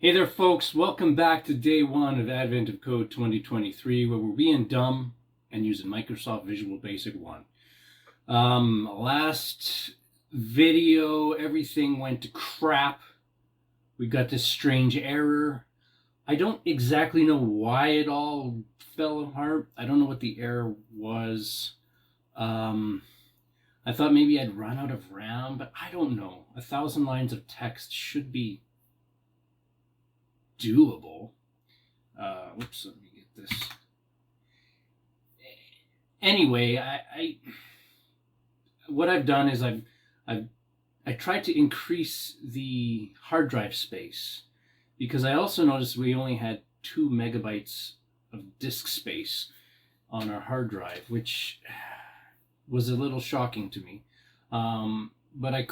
Hey there, folks. Welcome back to day one of Advent of Code 2023, where we're being dumb and using Microsoft Visual Basic 1. Last video, everything went to crap. We got this strange error. I don't exactly know why it all fell apart. I don't know what the error was. I thought maybe I'd run out of RAM, but I don't know. 1,000 lines of text should be doable. Whoops, let me get this. Anyway, what I've done is I tried to increase the hard drive space because I also noticed we only had 2 megabytes of disk space on our hard drive, which was a little shocking to me. But I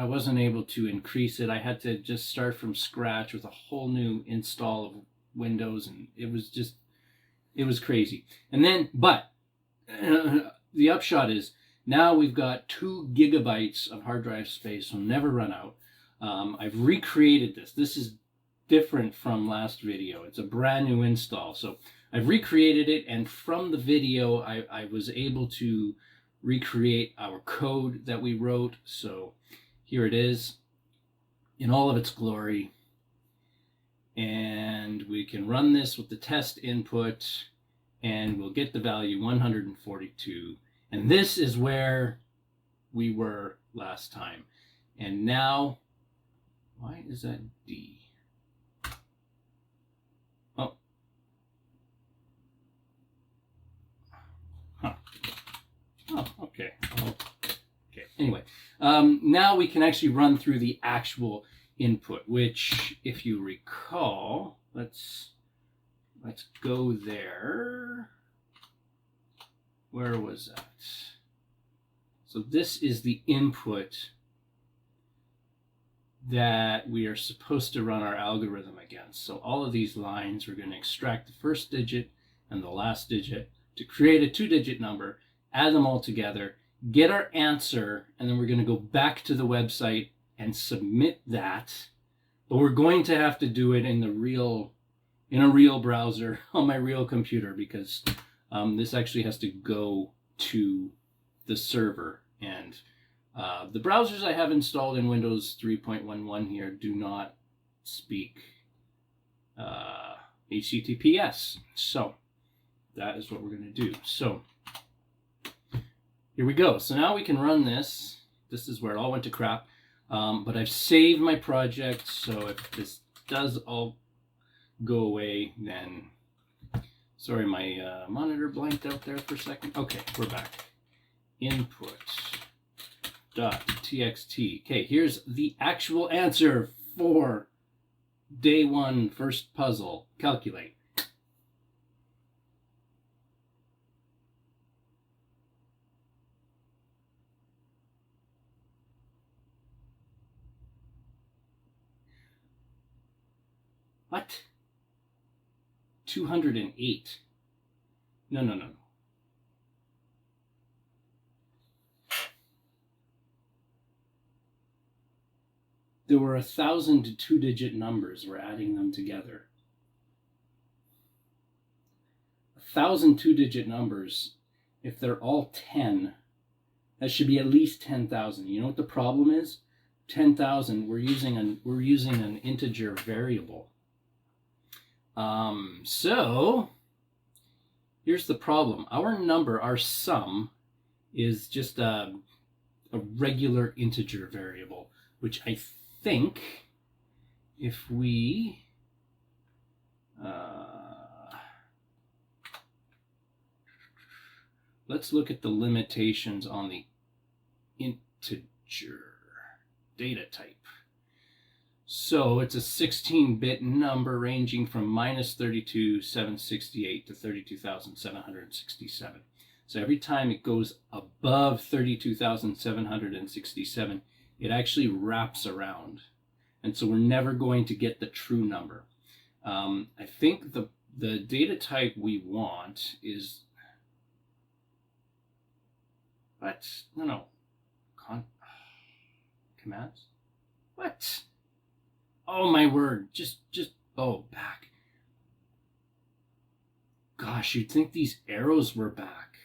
wasn't able to increase it. I had to just start from scratch with a whole new install of Windows, and it was crazy. And then, but the upshot is now we've got 2 gigabytes of hard drive space, so never run out. I've recreated this. This is different from last video. It's a brand new install. So I've recreated it, and from the video, I was able to recreate our code that we wrote. So here it is in all of its glory, and we can run this with the test input and we'll get the value 142, and this is where we were last time. And now, why is that D? Oh, huh. Oh, okay. Okay. Anyway, now we can actually run through the actual input, which, if you recall, let's go there. Where was that? So this is the input that we are supposed to run our algorithm against. So all of these lines, we're going to extract the first digit and the last digit to create a 2-digit number, add them all together, get our answer, and then we're going to go back to the website and submit that. But we're going to have to do it in a real browser on my real computer, because this actually has to go to the server. And the browsers I have installed in Windows 3.11 here do not speak HTTPS. So that is what we're going to do. So here we go. So now we can run this. This is where it all went to crap. But I've saved my project, so if this does all go away, then... Sorry, my monitor blanked out there for a second. Okay, we're back. Input.txt. Okay, here's the actual answer for day one, first puzzle. Calculate. What? 208. No. There were 1,000 to 2-digit numbers. We're adding them together. 1,000 2-digit numbers, if they're all 10, that should be at least 10,000. You know what the problem is? 10,000. We're using an integer variable. So here's the problem. Our number, our sum, is just a regular integer variable, which I think if we let's look at the limitations on the integer data type. So it's a 16-bit number ranging from -32,768 to 32,767. So every time it goes above 32,767, it actually wraps around. And so we're never going to get the true number. I think the data type we want is... What? No. Commands? What? Oh my word. Oh, back. Gosh, you'd think these arrows were back.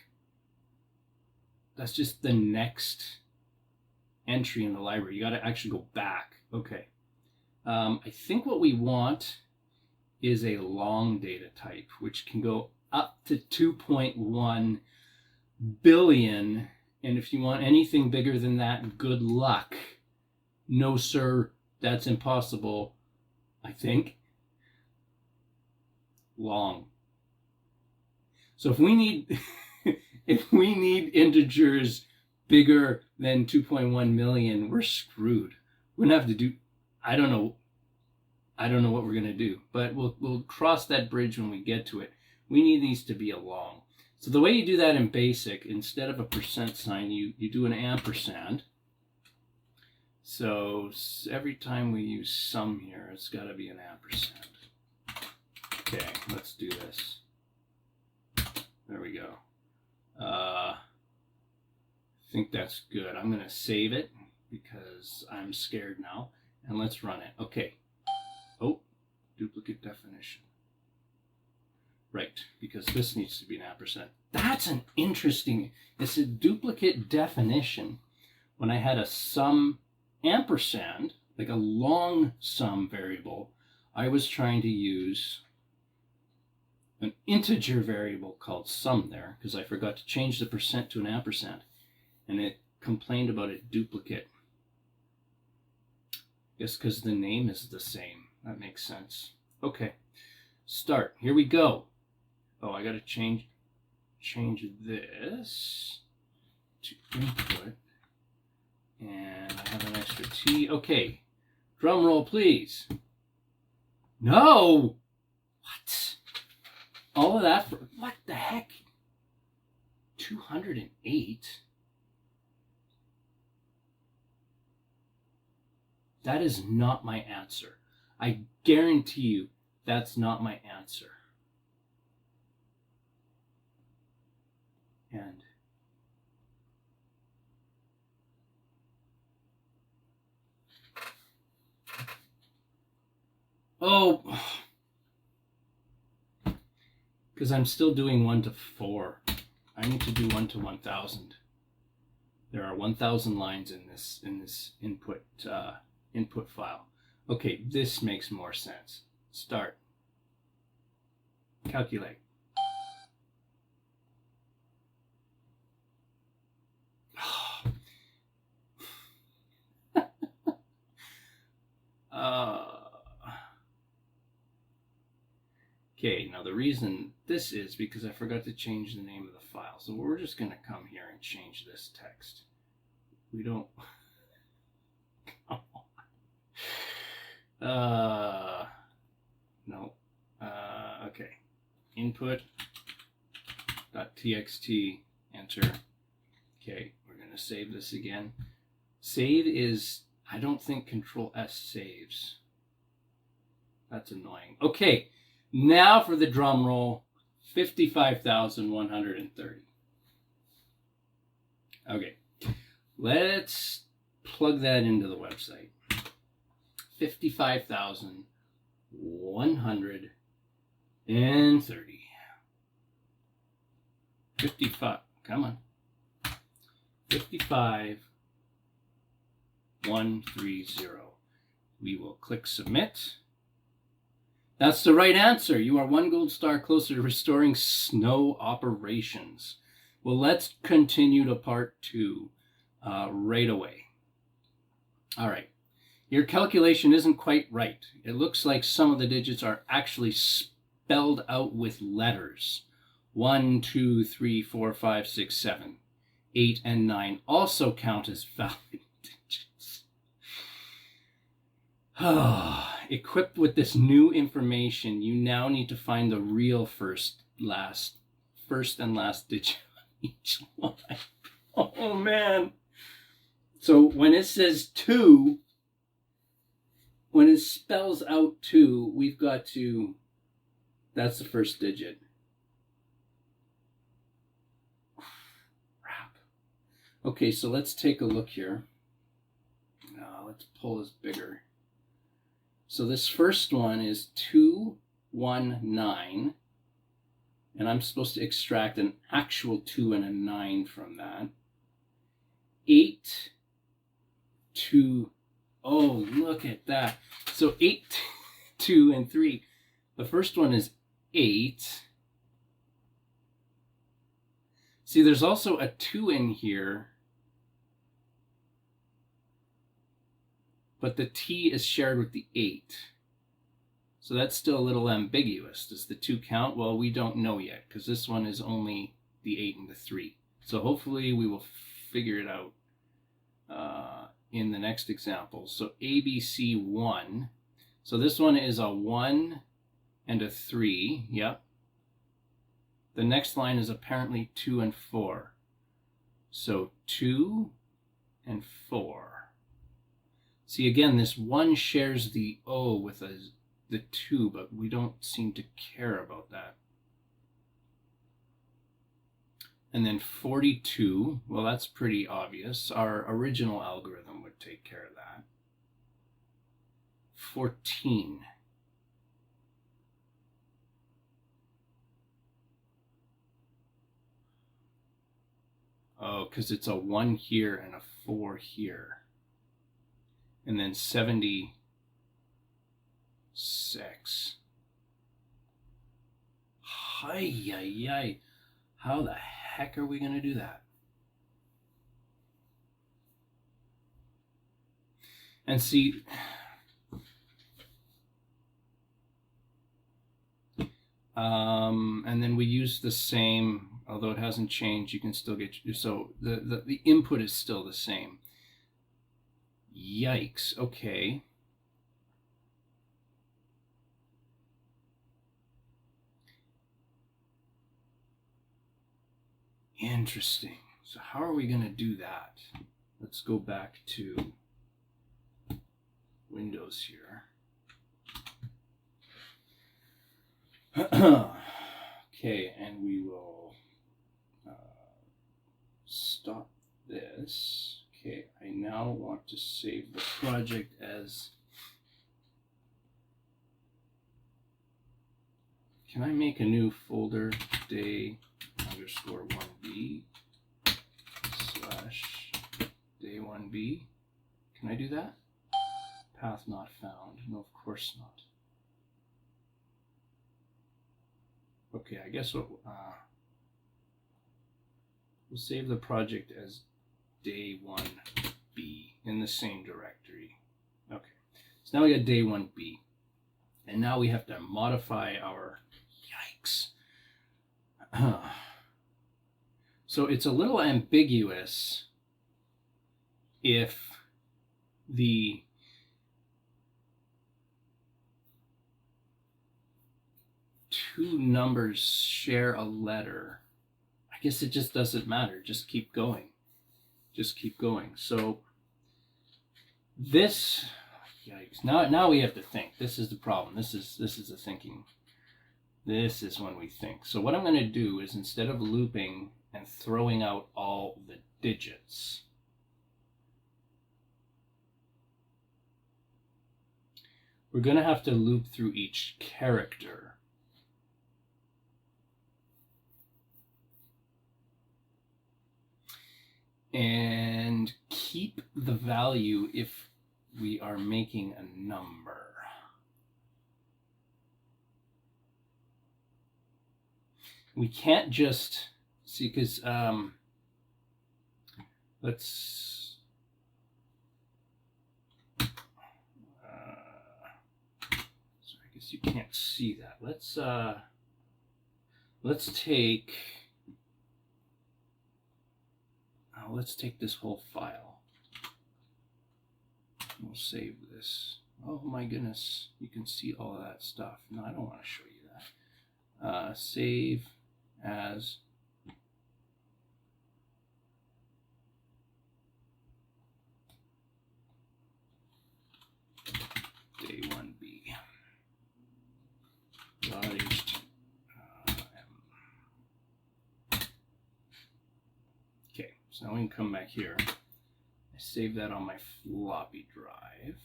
That's just the next entry in the library. You got to actually go back. Okay. I think what we want is a long data type, which can go up to 2.1 billion. And if you want anything bigger than that, good luck. No, sir, that's impossible. I think. Long. So if we need if we need integers bigger than 2.1 million, we're screwed. We're gonna have to do, I don't know what we're gonna do, but we'll cross that bridge when we get to it. We need these to be a long. So the way you do that in BASIC, instead of a percent sign, you do an ampersand. So every time we use sum here, it's got to be an ampersand. Okay, let's do this. There we go. I think that's good. I'm going to save it because I'm scared now. And let's run it. Okay. Oh, duplicate definition. Right, because this needs to be an ampersand. That's an interesting, it's a duplicate definition. When I had a sum ampersand, like a long sum variable, I was trying to use an integer variable called sum there because I forgot to change the percent to an ampersand, and it complained about a duplicate. I guess because the name is the same. That makes sense. Okay, start. Here we go. Oh, I got to change this to input, and I have an extra T. Okay, drum roll, please. No, what? All of that for what the heck? 208. That is not my answer. I guarantee you, that's not my answer. And oh, because I'm still doing 1 to 4. I need to do 1 to 1000. There are 1000 lines in this input input file. Okay, this makes more sense. Start. Calculate. Okay, now the reason this is because I forgot to change the name of the file. So we're just going to come here and change this text. We don't... Come on. No. Okay. Input.txt, enter. Okay, we're going to save this again. Save is, I don't think Control S saves. That's annoying. Okay, now for the drum roll, 55,130. Okay, let's plug that into the website. 55,130. 55, come on. 55,130. We will click submit. That's the right answer. You are 1 gold star closer to restoring snow operations. Well, let's continue to part 2 right away. All right. Your calculation isn't quite right. It looks like some of the digits are actually spelled out with letters. 1, 2, 3, 4, 5, 6, 7, 8, and 9 also count as valid digits. Equipped with this new information, you now need to find the real first and last digit on each line. Oh man. So when it says 2, when it spells out 2, we've got to, that's the first digit. Crap. Okay, so let's take a look here. Let's pull this bigger. So this first one is 219, and I'm supposed to extract an actual 2 and a 9 from that. 8, 2, oh, look at that. So 8, 2, and 3. The first one is 8. See, there's also a 2 in here, but the T is shared with the 8. So that's still a little ambiguous. Does the 2 count? Well, we don't know yet, because this one is only the 8 and the 3. So hopefully we will figure it out in the next example. So ABC1. So this one is a 1 and a 3. Yep. The next line is apparently 2 and 4. So 2 and 4. See, again, this 1 shares the O with the 2, but we don't seem to care about that. And then 42, well, that's pretty obvious. Our original algorithm would take care of that. 14. Oh, because it's a 1 here and a 4 here. And then 76. Hi-yi-yi. How the heck are we going to do that? And see, and then we use the same, although it hasn't changed, you can still get, so the input is still the same. Yikes, okay. Interesting. So how are we going to do that? Let's go back to Windows here. Okay, and we will stop this. Okay, I now want to save the project as... Can I make a new folder, day_1b / day1b? Can I do that? Path not found. No, of course not. Okay, I guess what we'll save the project as day1b in the same directory. Okay, so now we got day1b, and now we have to modify our... Yikes. So it's a little ambiguous if the two numbers share a letter. I guess it just doesn't matter. Just keep going. Just keep going. So this, yikes. Now we have to think. This is the problem. This is the thinking. This is when we think. So what I'm going to do is, instead of looping and throwing out all the digits, we're going to have to loop through each character. And keep the value if we are making a number. We can't just see, because so I guess you can't see that. Let's take this whole file. We'll save this. Oh my goodness, you can see all of that stuff. No, I don't want to show you that. Save as day1b. Okay, so now we can come back here. I save that on my floppy drive.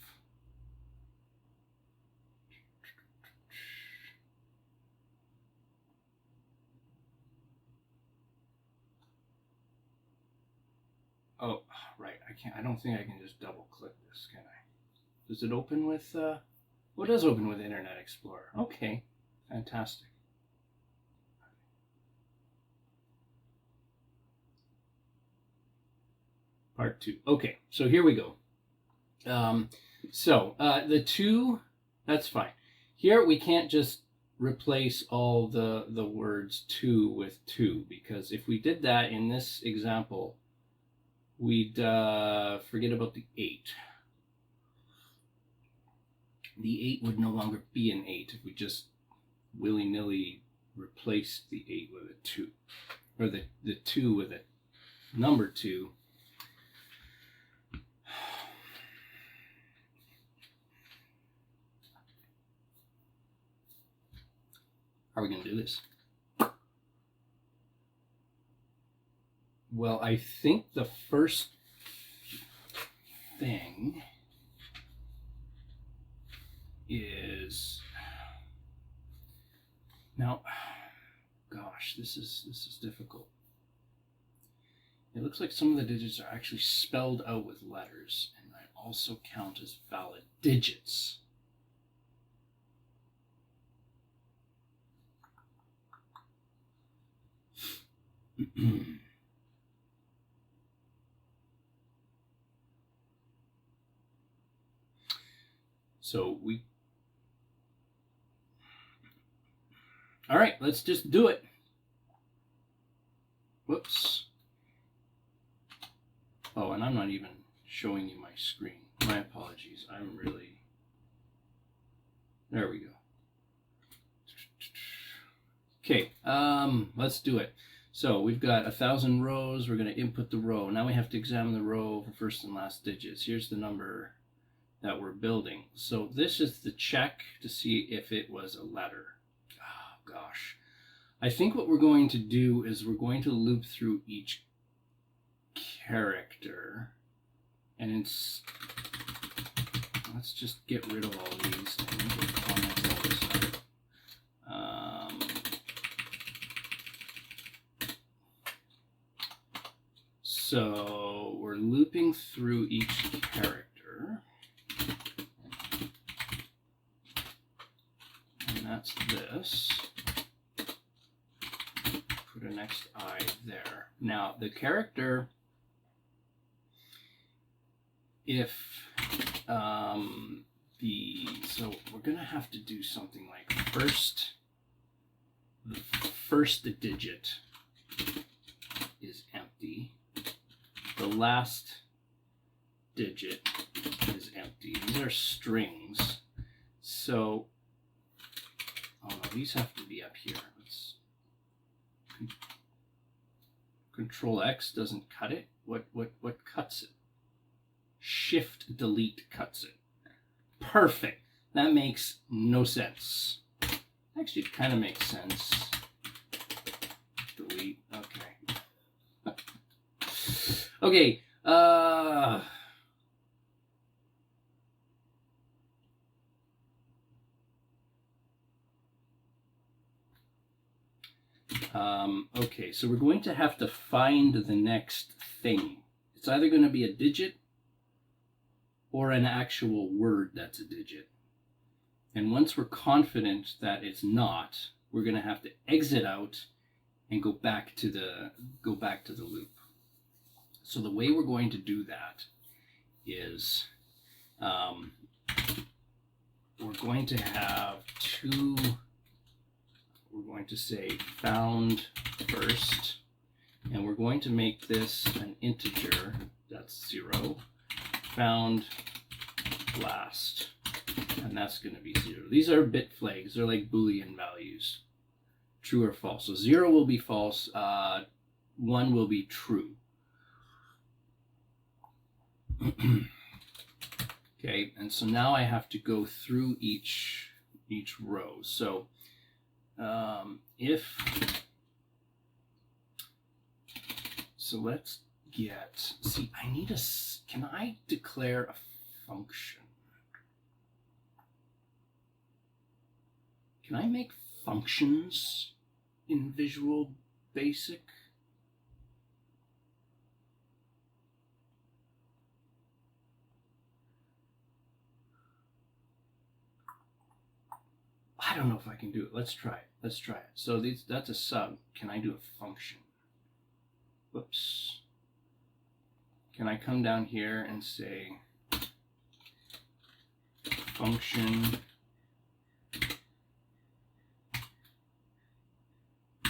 I don't think I can just double click this, can I? Does it open with, well, it does open with Internet Explorer. Okay, fantastic. Part 2. Okay, so here we go. The 2, that's fine. Here we can't just replace all the words to with 2, because if we did that in this example, we'd forget about the 8. The 8 would no longer be an 8 if we just willy-nilly replaced the 8 with a 2, or the 2 with a number 2. How are we going to do this? Well, I think the first thing is, now, gosh, this is difficult. It looks like some of the digits are actually spelled out with letters, and they also count as valid digits. So all right, let's just do it. Whoops. Oh, and I'm not even showing you my screen. My apologies. There we go. Okay, let's do it. So we've got 1,000 rows. We're going to input the row. Now we have to examine the row for first and last digits. Here's the number that we're building. So this is the check to see if it was a letter. Oh, gosh. I think what we're going to do is we're going to loop through each character. And let's just get rid of all these and we'll comment all this out. So we're looping through each character. And that's this. Put a next I there. Now the character, so we're gonna have to do something like the first digit is empty. The last digit is empty. These are strings. So, oh no, these have to be up here. Let's Control X doesn't cut it. What cuts it? Shift Delete cuts it. Perfect. That makes no sense. Actually, it kind of makes sense. Delete. Okay. Okay. Okay, so we're going to have to find the next thing. It's either going to be a digit or an actual word that's a digit. And once we're confident that it's not, we're going to have to exit out and go back to the loop. So the way we're going to do that is we're going to have we're going to say found first, and we're going to make this an integer, that's 0, found last, and that's going to be 0. These are bit flags, they're like Boolean values, true or false. So 0 will be false, 1 will be true. Okay, and so now I have to go through each row. So let's see, can I declare a function? Can I make functions in Visual Basic? I don't know if I can do it. Let's try it. Let's try it. So that's a sub. Can I do a function? Whoops. Can I come down here and say function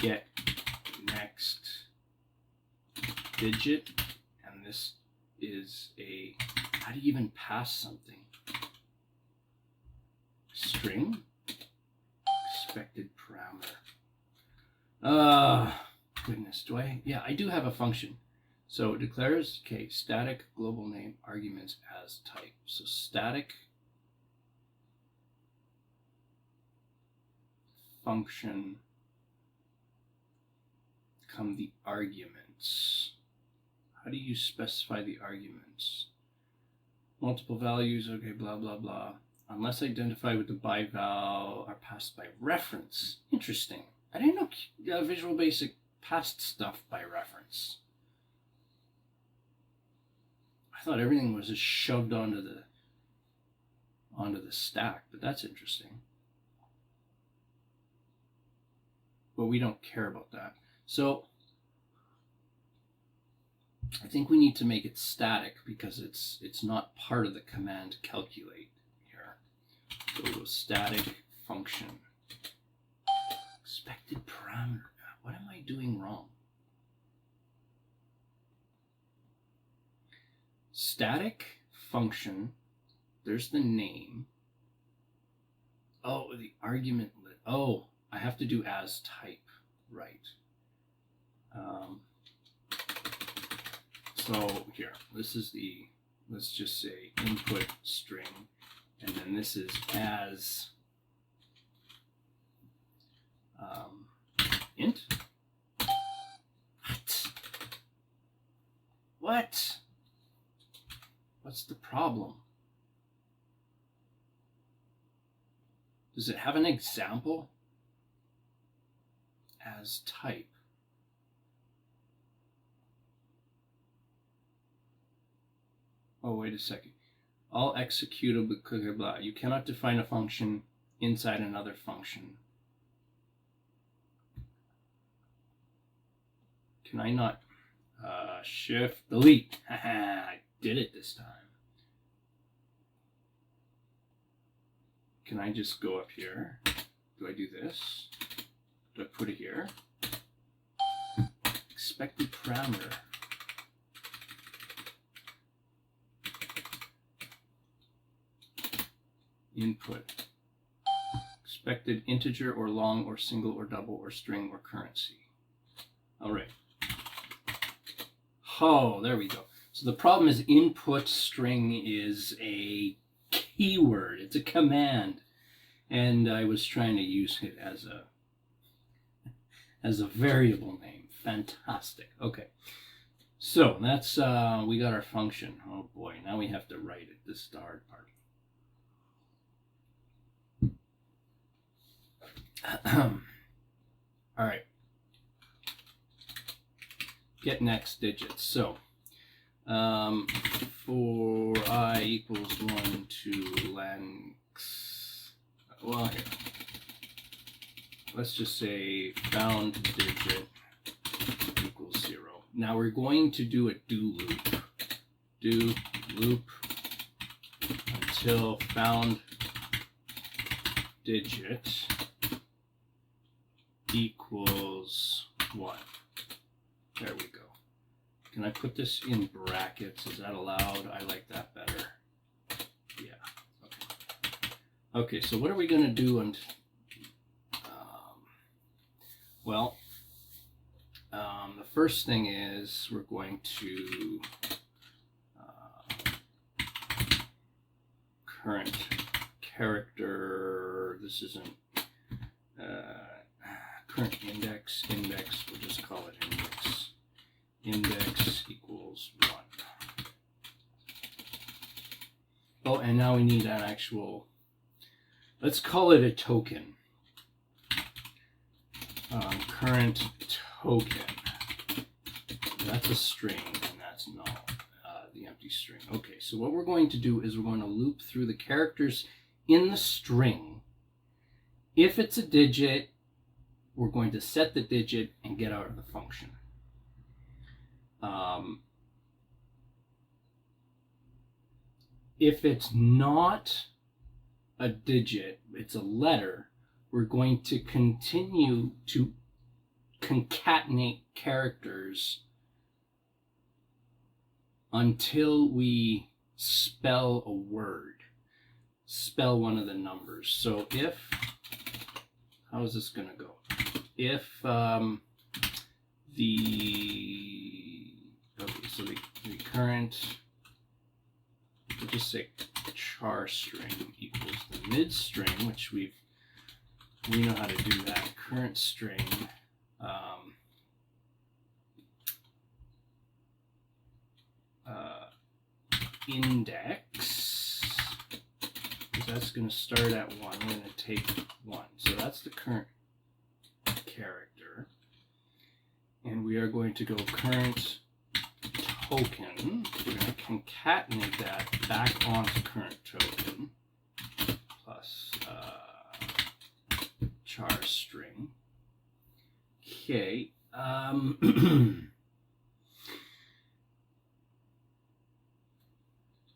get next digit, and this is a, how do you even pass something? String? Expected parameter. Goodness, do I? Yeah, I do have a function. So it declares, okay, static global name arguments as type. So static function come the arguments. How do you specify the arguments? Multiple values, okay, blah, blah, blah. Unless identified with the by val are passed by reference. Interesting. I didn't know Visual Basic passed stuff by reference. I thought everything was just shoved onto the stack, but that's interesting. But we don't care about that. So I think we need to make it static because it's not part of the command calculate here. So we'll go static function. Expected parameter. What am I doing wrong? Static function, there's the name. Oh, the argument. Oh, I have to do as type, right. So here, this is the, let's just say input string, and then this is as int. What? What's the problem? Does it have an example? As type. Oh, wait a second. All executable, blah, blah. You cannot define a function inside another function. Can I not? Shift delete. Haha, I did it this time. Can I just go up here? Do I do this? Do I put it here? Expected parameter. Input. Expected integer or long or single or double or string or currency. All right. Oh, there we go. So the problem is input string is a keyword. It's a command. And I was trying to use it as a variable name. Fantastic. Okay. So that's, we got our function. Oh boy, now we have to write it. This is the hard part. All right. Get next digits. So for I equals 1 to length, well, here. Let's just say found digit equals 0. Now we're going to do a do loop. Do loop until found digit equals 1. There we go. Can I put this in brackets? Is that allowed? I like that better. Yeah. Okay. Okay, so what are we going to do? And the first thing is we're going to current character. This isn't current index. We'll just call it index. Index equals 1. Oh, and now we need an actual, let's call it a token. Current token. That's a string, and that's null, the empty string. Okay, so what we're going to do is we're going to loop through the characters in the string If it's a digit, we're going to set the digit and get out of the function. If it's not a digit, it's a letter, we're going to continue to concatenate characters until we spell a word, spell one of the numbers. So if, how is this going to go? If okay, so the current, we'll just say char string equals the mid string, which we know how to do that. Current string index, because that's going to start at 1. We're going to take 1. So that's the current character. And we are going to go current token. We're going to concatenate that back onto current token plus char string. Okay.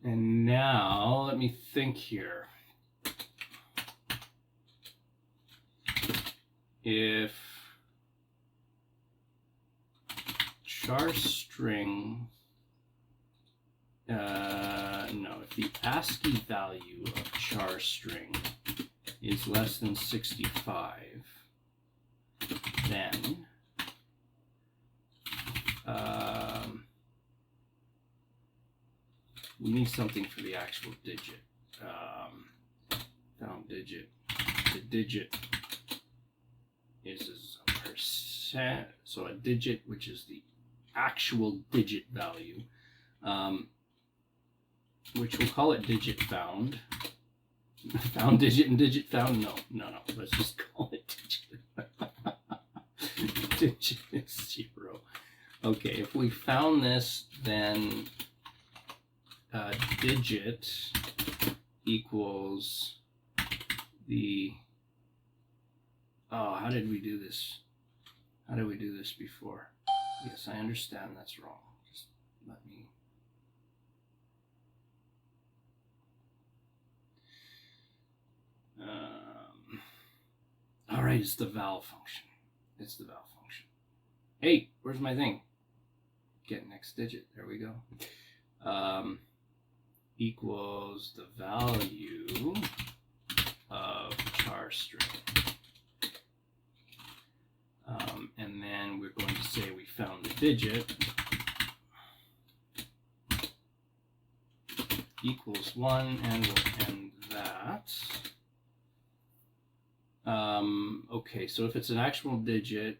And now let me think here. If char string, if the ASCII value of char string is less than 65, then we need something for the actual digit. Found digit. The digit is a percent, so a digit, which is the actual digit value, which we'll call it digit found. Found digit and digit found? No. Let's just call it digit. Digit is 0. Okay, if we found this, then digit equals the, how did we do this? How did we do this before? Yes, I understand that's wrong. Just let me. All right, it's the val function. It's the val function. Hey, where's my thing? Get next digit. There we go. Equals the value of char string. And then we're going to say we found the digit equals 1, and we'll end that. Okay, so if it's an actual digit,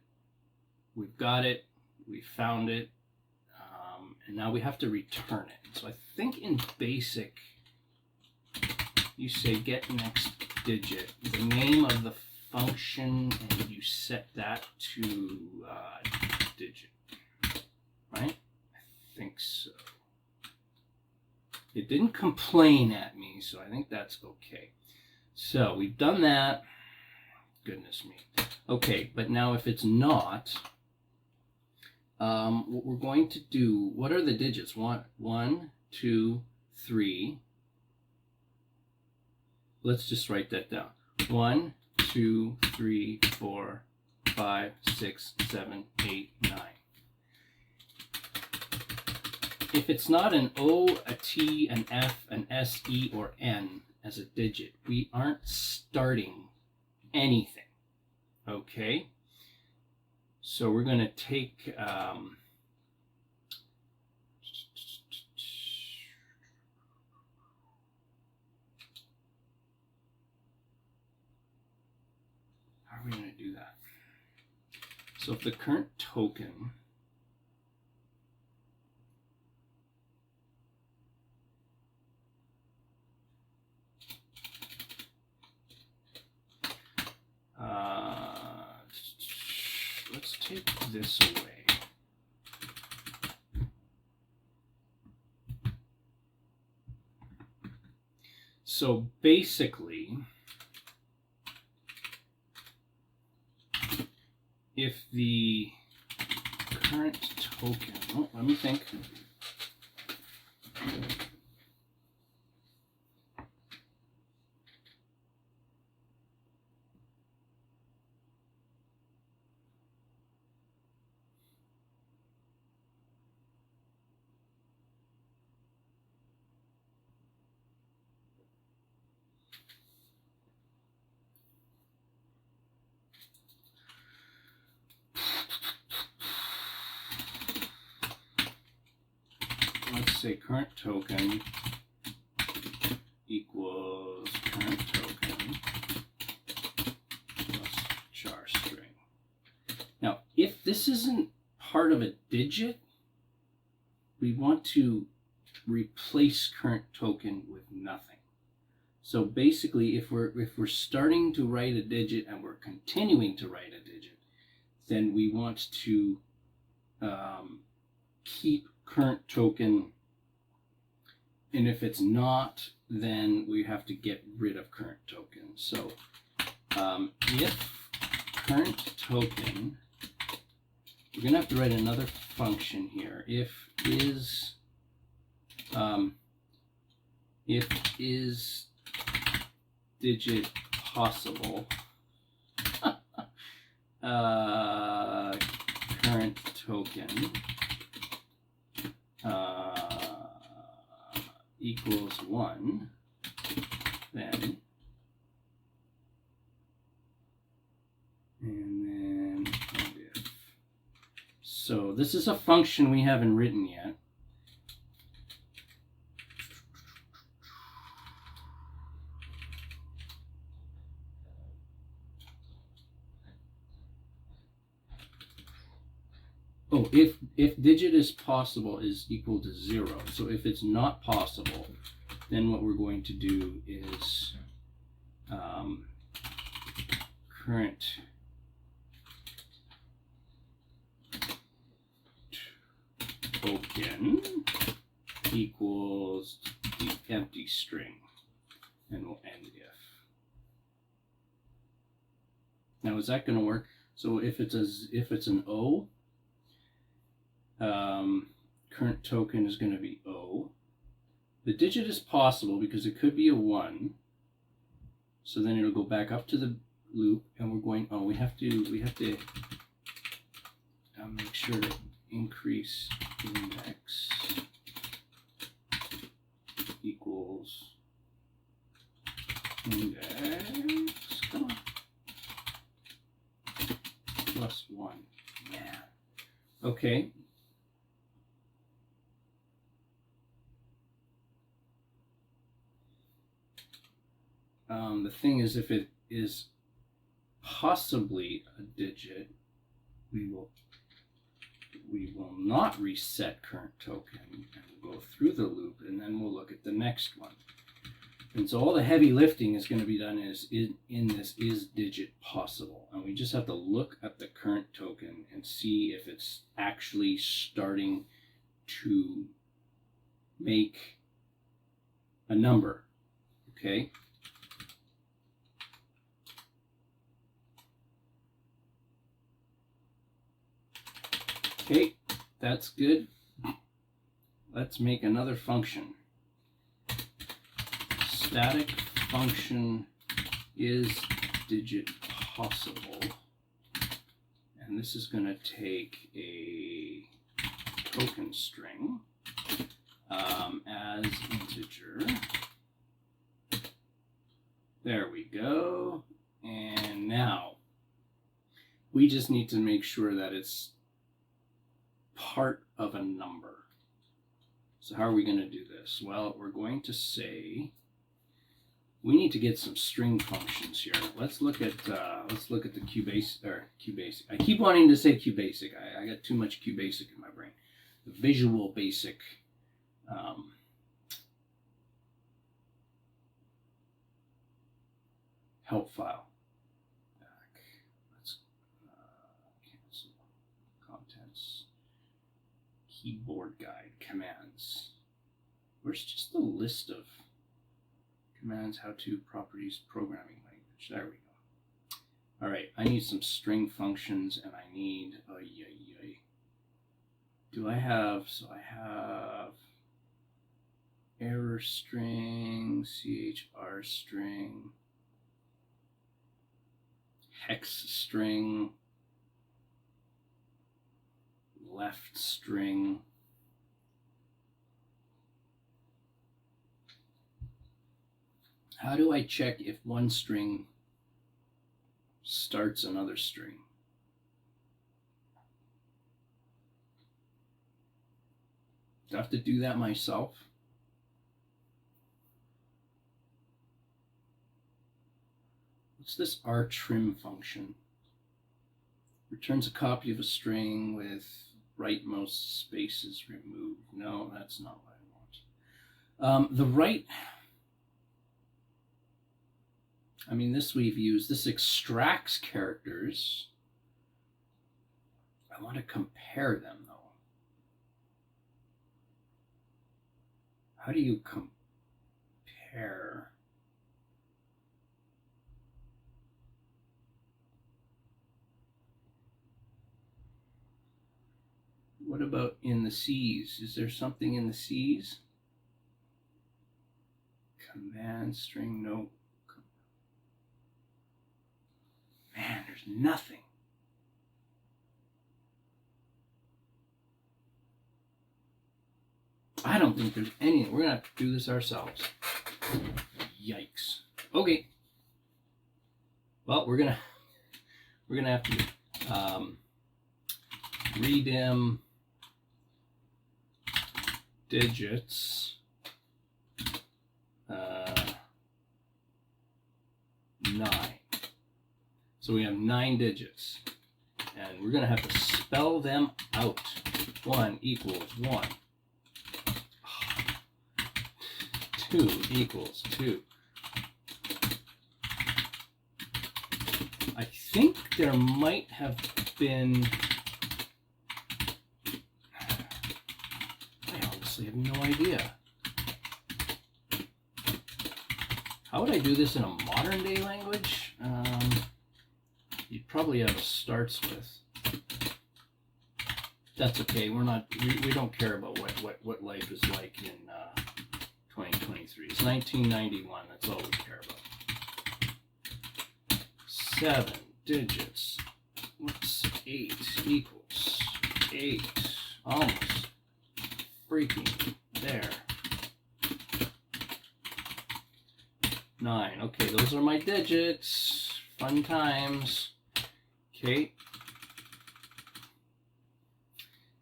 we've got it, we found it, and now we have to return it. So I think in BASIC, you say get next digit, the name of the function, and you set that to digit, right? I think so. It didn't complain at me, so I think that's okay. So we've done that. Goodness me. Okay, but now if it's not, what we're going to do, what are the digits? 1, 2, 3. Let's just write that down. 1, 2, 3, 4, 5, 6, 7, 8, 9. If it's not an O, a T, an F, an S, E, or N as a digit, we aren't starting anything. Okay? So we're going to take how are we going to do that? So if the current token let's take this away. So basically, if the current token, oh, let me think. Let's say current token equals current token plus char string. Now, if this isn't part of a digit, we want to replace current token with nothing. So basically, if we're starting to write a digit and we're continuing to write a digit, then we want to keep current token, and if it's not, then we have to get rid of current token. So if current token, we're going to have to write another function here. If is digit possible, current token equals 1, then, and then if. So this is a function we haven't written yet. Oh, if digit is possible is equal to 0. So if it's not possible, then what we're going to do is current token equals the empty string, and we'll end if. Now, is that going to work? So if it's an O, current token is going to be O. The digit is possible because it could be a 1. So then it'll go back up to the loop, and we're going. Oh, we have to make sure to increase index equals index plus 1. Yeah. Okay. The thing is, if it is possibly a digit, we will not reset current token, and we'll go through the loop, and then we'll look at the next one. And so all the heavy lifting is going to be done in this is digit possible, and we just have to look at the current token and see if it's actually starting to make a number. Okay. Okay, that's good. Let's make another function. Static function is digit possible. And this is going to take a token string as integer. There we go. And now we just need to make sure that it's part of a number. So how are we going to do this? Well, we're going to say we need to get some string functions here. Let's look at the QBasic. I keep wanting to say QBasic. I got too much QBasic in my brain. The Visual Basic help file. Let's cancel contents. Keyboard guide commands. Where's just the list of commands, how to, properties, programming language? There we go. All right, I need some string functions, and I need, do I have, so I have error string, chr string, hex string, left string. How do I check if one string starts another string? Do I have to do that myself? What's this rtrim function? Returns a copy of a string with rightmost spaces removed. No, that's not what I want. The right, I mean, this we've used. This extracts characters. I want to compare them, though. How do you compare? What about in the C's? Is there something in the C's? Command string, no. Man, there's nothing. I don't think there's anything. We're gonna have to do this ourselves. Yikes. Okay. Well, we're gonna have to redim digits 9. So we have 9 digits, and we're gonna have to spell them out. 1 equals 1. 2 equals 2. I think there might have been, I honestly have no idea. How would I do this in a modern day language? You'd probably have a starts with. That's okay. We don't care about what life is like in 2023. It's 1991. That's all we care about. 7 digits. What's 8 equals 8? Almost freaking there. 9. Okay, those are my digits. Fun times. Okay.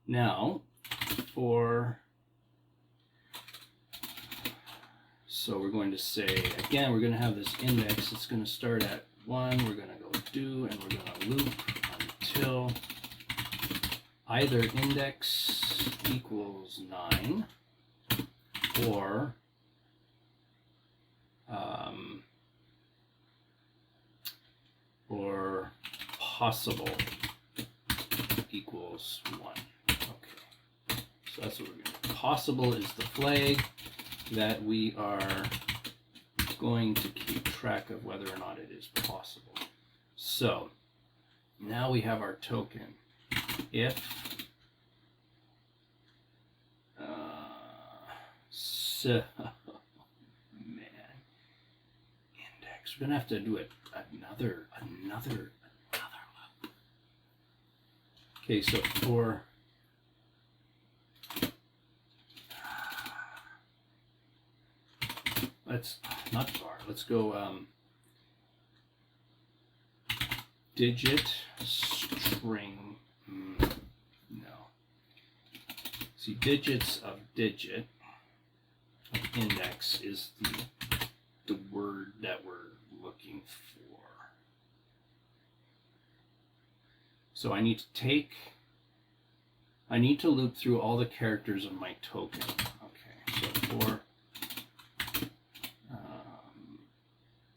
Now, so we're going to say, again, we're going to have this index. It's going to start at 1. We're going to go do, and we're going to loop until either index equals 9 or possible equals 1. Okay, so that's what we're going to do. Possible is the flag that we are going to keep track of whether or not it is possible. So now we have our token. If so, man, index. We're gonna have to do it another. Okay, so for let's not far. Let's go digit string. No. See, digits of digit of index is the word that we're looking for. So I need to loop through all the characters of my token. Okay, so for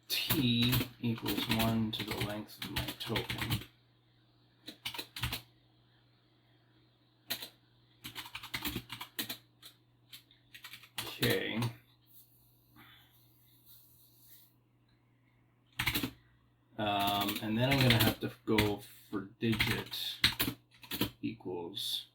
t equals 1 to the length of my token. Okay. And then I'm going to have to go for digit equals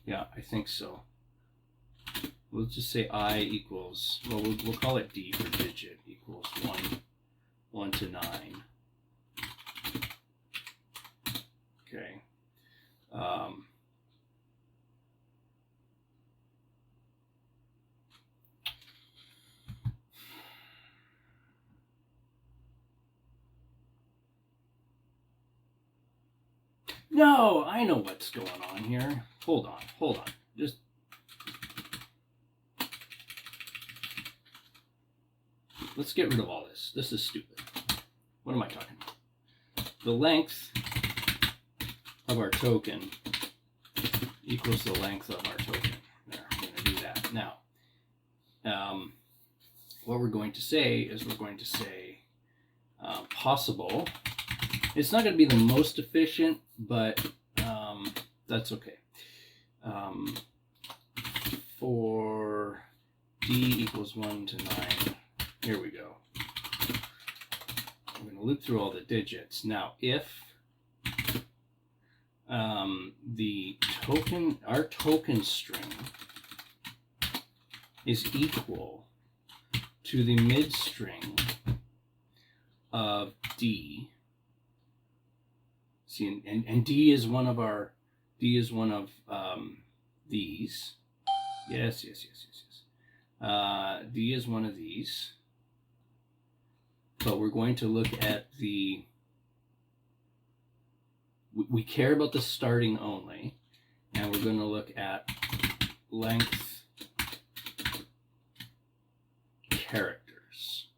yeah, I think so. We'll just say I equals, well, we'll call it D for digit equals 1 to 9. Okay. No, I know what's going on here. Hold on. Just let's get rid of all this. This is stupid. What am I talking about? The length of our token equals the length of our token. There, I'm going to do that. Now, what we're going to say is we're going to say possible. It's not going to be the most efficient, but that's okay. For D equals 1 to 9, here we go. I'm going to loop through all the digits. Now, if our token string is equal to the mid string of D. See, and D is one of these. Yes. D is one of these. But we're going to look at we care about the starting only, and we're going to look at length characters.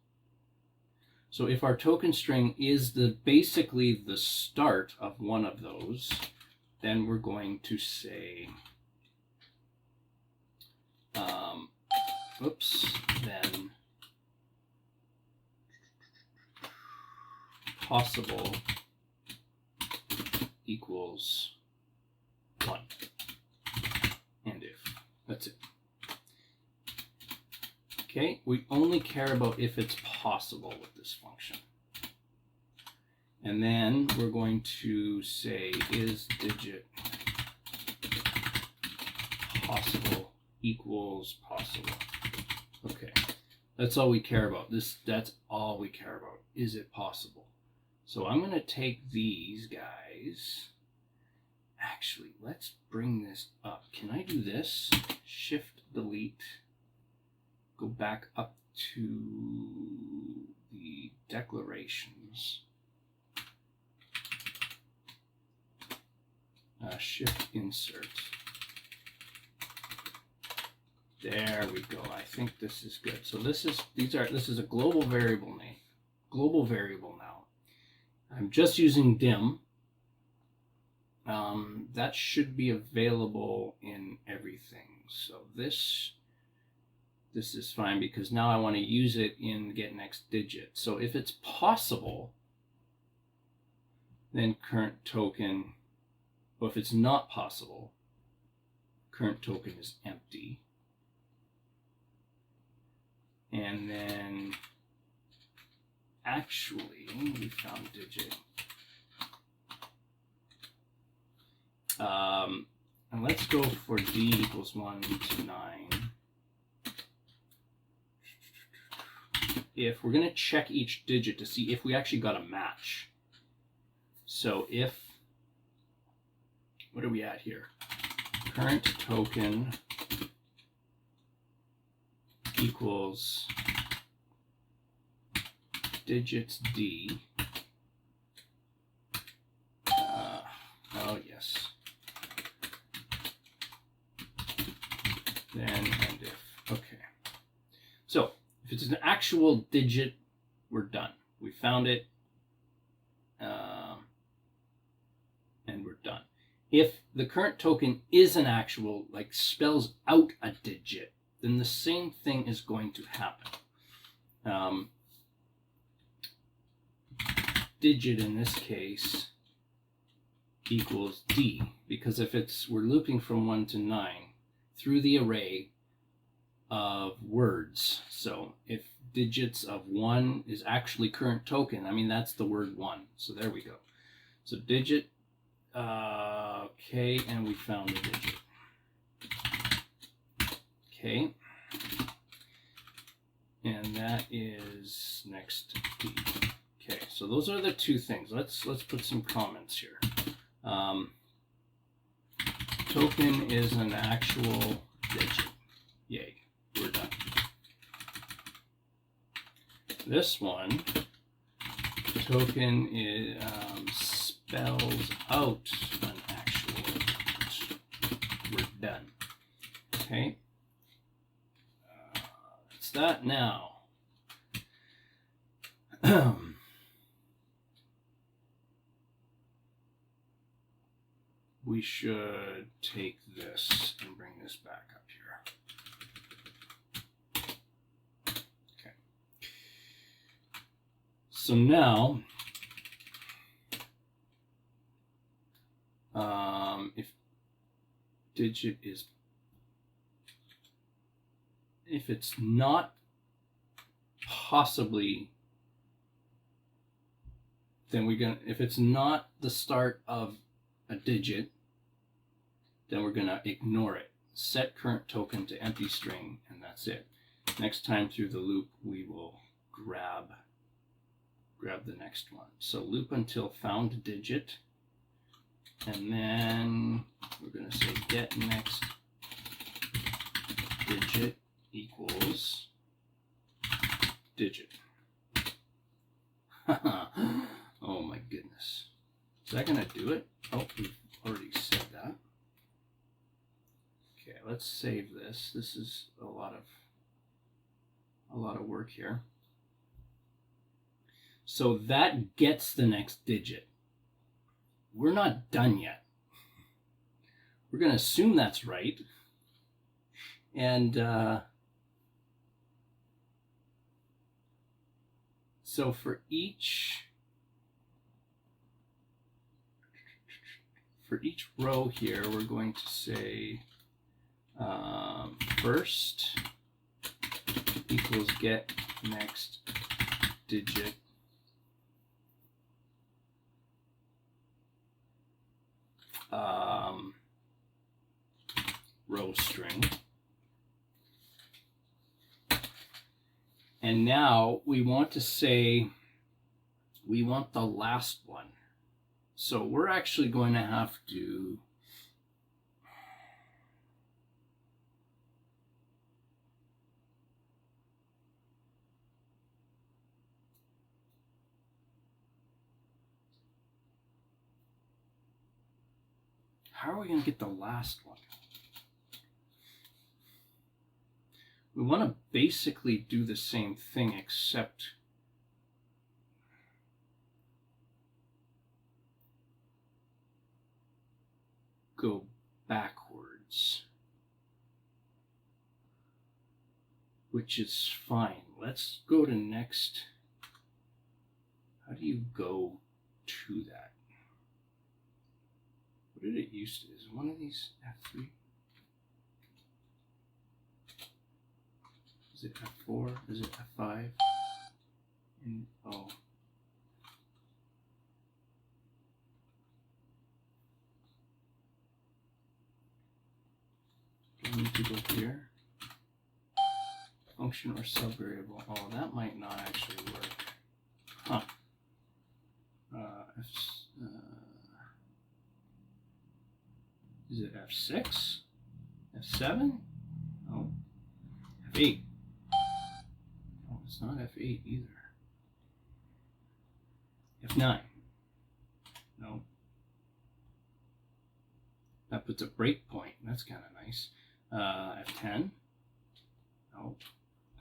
So if our token string is basically the start of one of those, then we're going to say, then possible equals 1, and if. That's it. Okay, we only care about if it's possible with this function. And then we're going to say is digit possible equals possible. Okay, that's all we care about. That's all we care about. Is it possible? So I'm going to take these guys. Actually, let's bring this up. Can I do this? Shift delete. Go back up to the declarations. Shift insert. There we go. I think this is good. So this is a global variable name. Global variable now. I'm just using dim. That should be available in everything. So this is fine because now I want to use it in get next digit. So if it's possible, then current token, or if it's not possible, current token is empty. And then actually we found digit. And let's go for D equals 1 to 9. If we're going to check each digit to see if we actually got a match. So if, what are we at here? Current token equals digits D. Oh yes. Then and if. Okay. So if it's an actual digit, we're done. We found it, and we're done. If the current token is an actual, like spells out a digit, then the same thing is going to happen. Digit in this case equals D, because if we're looping from 1 to 9 through the array of words. So if digits of 1 is actually current token, I mean, that's the word 1. So there we go. So digit, okay, and we found the digit. Okay. And that is next D. Okay, so those are the two things. Let's put some comments here. Token is an actual digit. Yay, we're done. This one, token is, spells out an actual digit. We're done. Okay. It's that now. We should take this and bring this back up here. Okay. So now, if digit is, if it's not possibly, then we're gonna, if it's not the start of a digit, then we're gonna ignore it. Set current token to empty string, and that's it. Next time through the loop, we will grab the next one. So loop until found digit, and then we're gonna say get next digit equals digit. Oh my goodness. Is that gonna do it? Oh, we've already said that. Okay, let's save this. This is a lot of work here. So that gets the next digit. We're not done yet. We're going to assume that's right. And so for each row here, we're going to say first equals get next digit row string. And now we want to say we want the last one. So we're actually going to have to how are we going to get the last one? We want to basically do the same thing except go backwards, which is fine. Let's go to next. How do you go to that? What did it used to? Is one of these F3? Is it F4? Is it F5? And, oh. Do I need to go here? Function or subvariable. Oh, that might not actually work. Huh. Is it F6? F7? Oh. F8. Oh, it's not F8 either. F9. No. That puts a breakpoint. That's kind of nice. F10. No.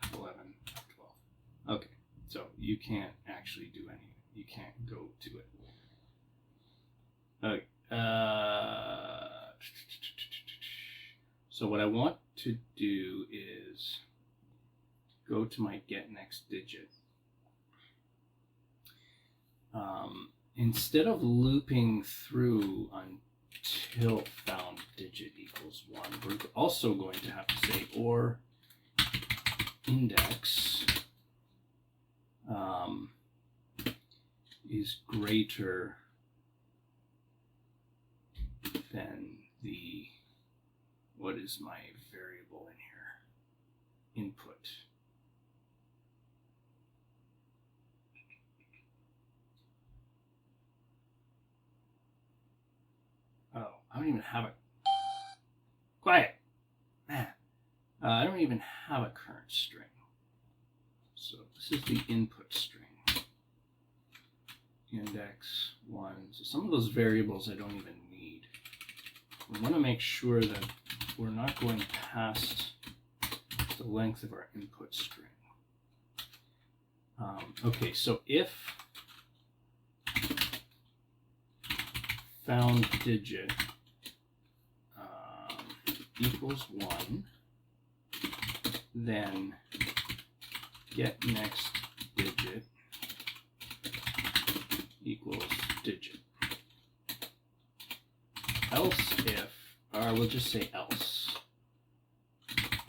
F11. F12. Okay. So you can't actually do anything. You can't go to it. Okay. So what I want to do is go to my get next digit. instead of looping through until found digit equals 1, we're also going to have to say or index is greater than the, what is my variable in here? Input. Oh, I don't even have a, quiet, man. I don't even have a current string. So this is the input string. Index 1. So some of those variables I don't even need. We want to make sure that we're not going past the length of our input string. Okay, so if found digit equals 1, then get next digit equals digit. Else if, or we'll just say else,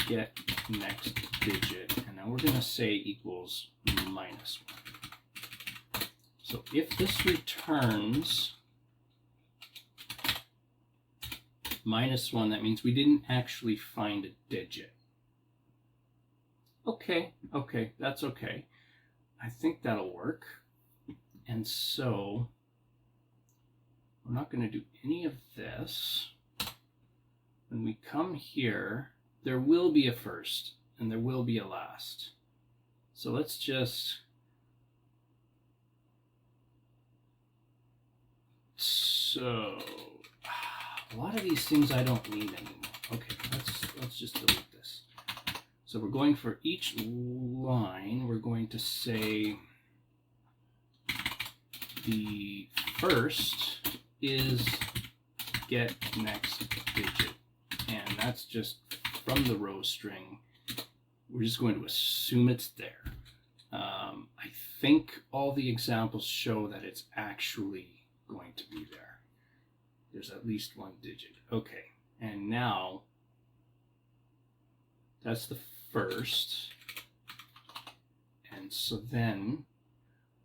get next digit, and now we're going to say equals minus 1. So if this returns minus 1, that means we didn't actually find a digit. Okay, that's okay. I think that'll work. And so we're not going to do any of this. When we come here, there will be a first and there will be a last. So let's just, so a lot of these things I don't need anymore. Okay, let's just delete this. So we're going for each line, we're going to say the first is get next digit, and that's just from the row string. We're just going to assume it's there. I think all the examples show that it's actually going to be there. There's at least one digit. Okay, and now that's the first, and so then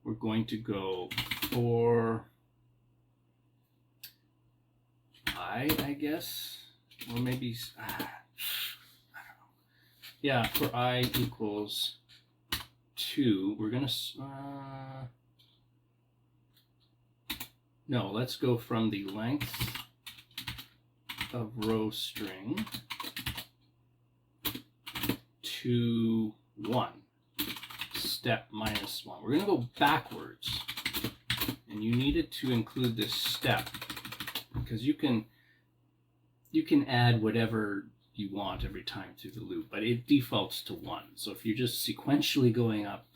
we're going to go for I guess, or maybe I don't know. Yeah, for I equals 2, we're gonna no, let's go from the length of row string to 1, step minus 1. We're going to go backwards, and you needed to include this step because you can add whatever you want every time through the loop, but it defaults to 1. So if you're just sequentially going up,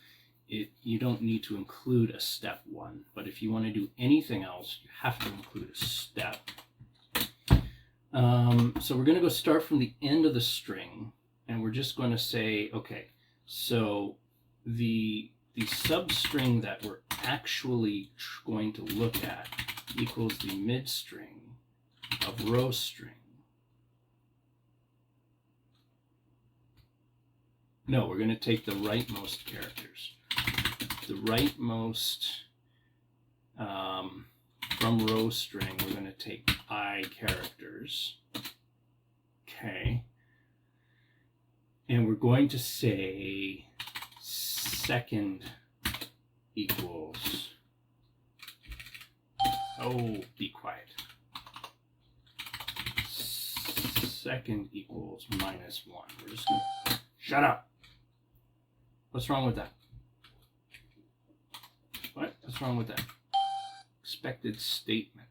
you don't need to include a step 1. But if you want to do anything else, you have to include a step. So we're going to go start from the end of the string, and we're just going to say, okay, so the substring that we're actually going to look at equals the mid string of row string. No, we're going to take the rightmost characters. The rightmost from row string, we're going to take I characters. Okay. And we're going to say second equals, oh, be quiet. Second equals minus 1. We're just going to, shut up. What's wrong with that? What? What's wrong with that? Expected statement.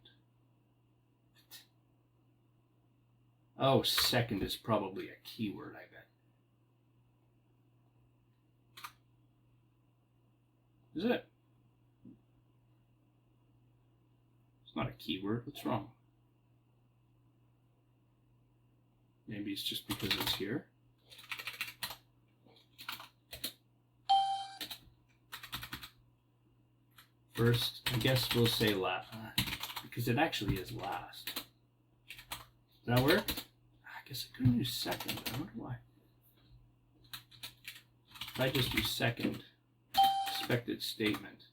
Oh, second is probably a keyword, I bet. Is it? It's not a keyword. What's wrong? Maybe it's just because it's here. first. I guess we'll say last, because it actually is last. Does that work? I guess I couldn't use second. I wonder why. If I just use second, expected statement.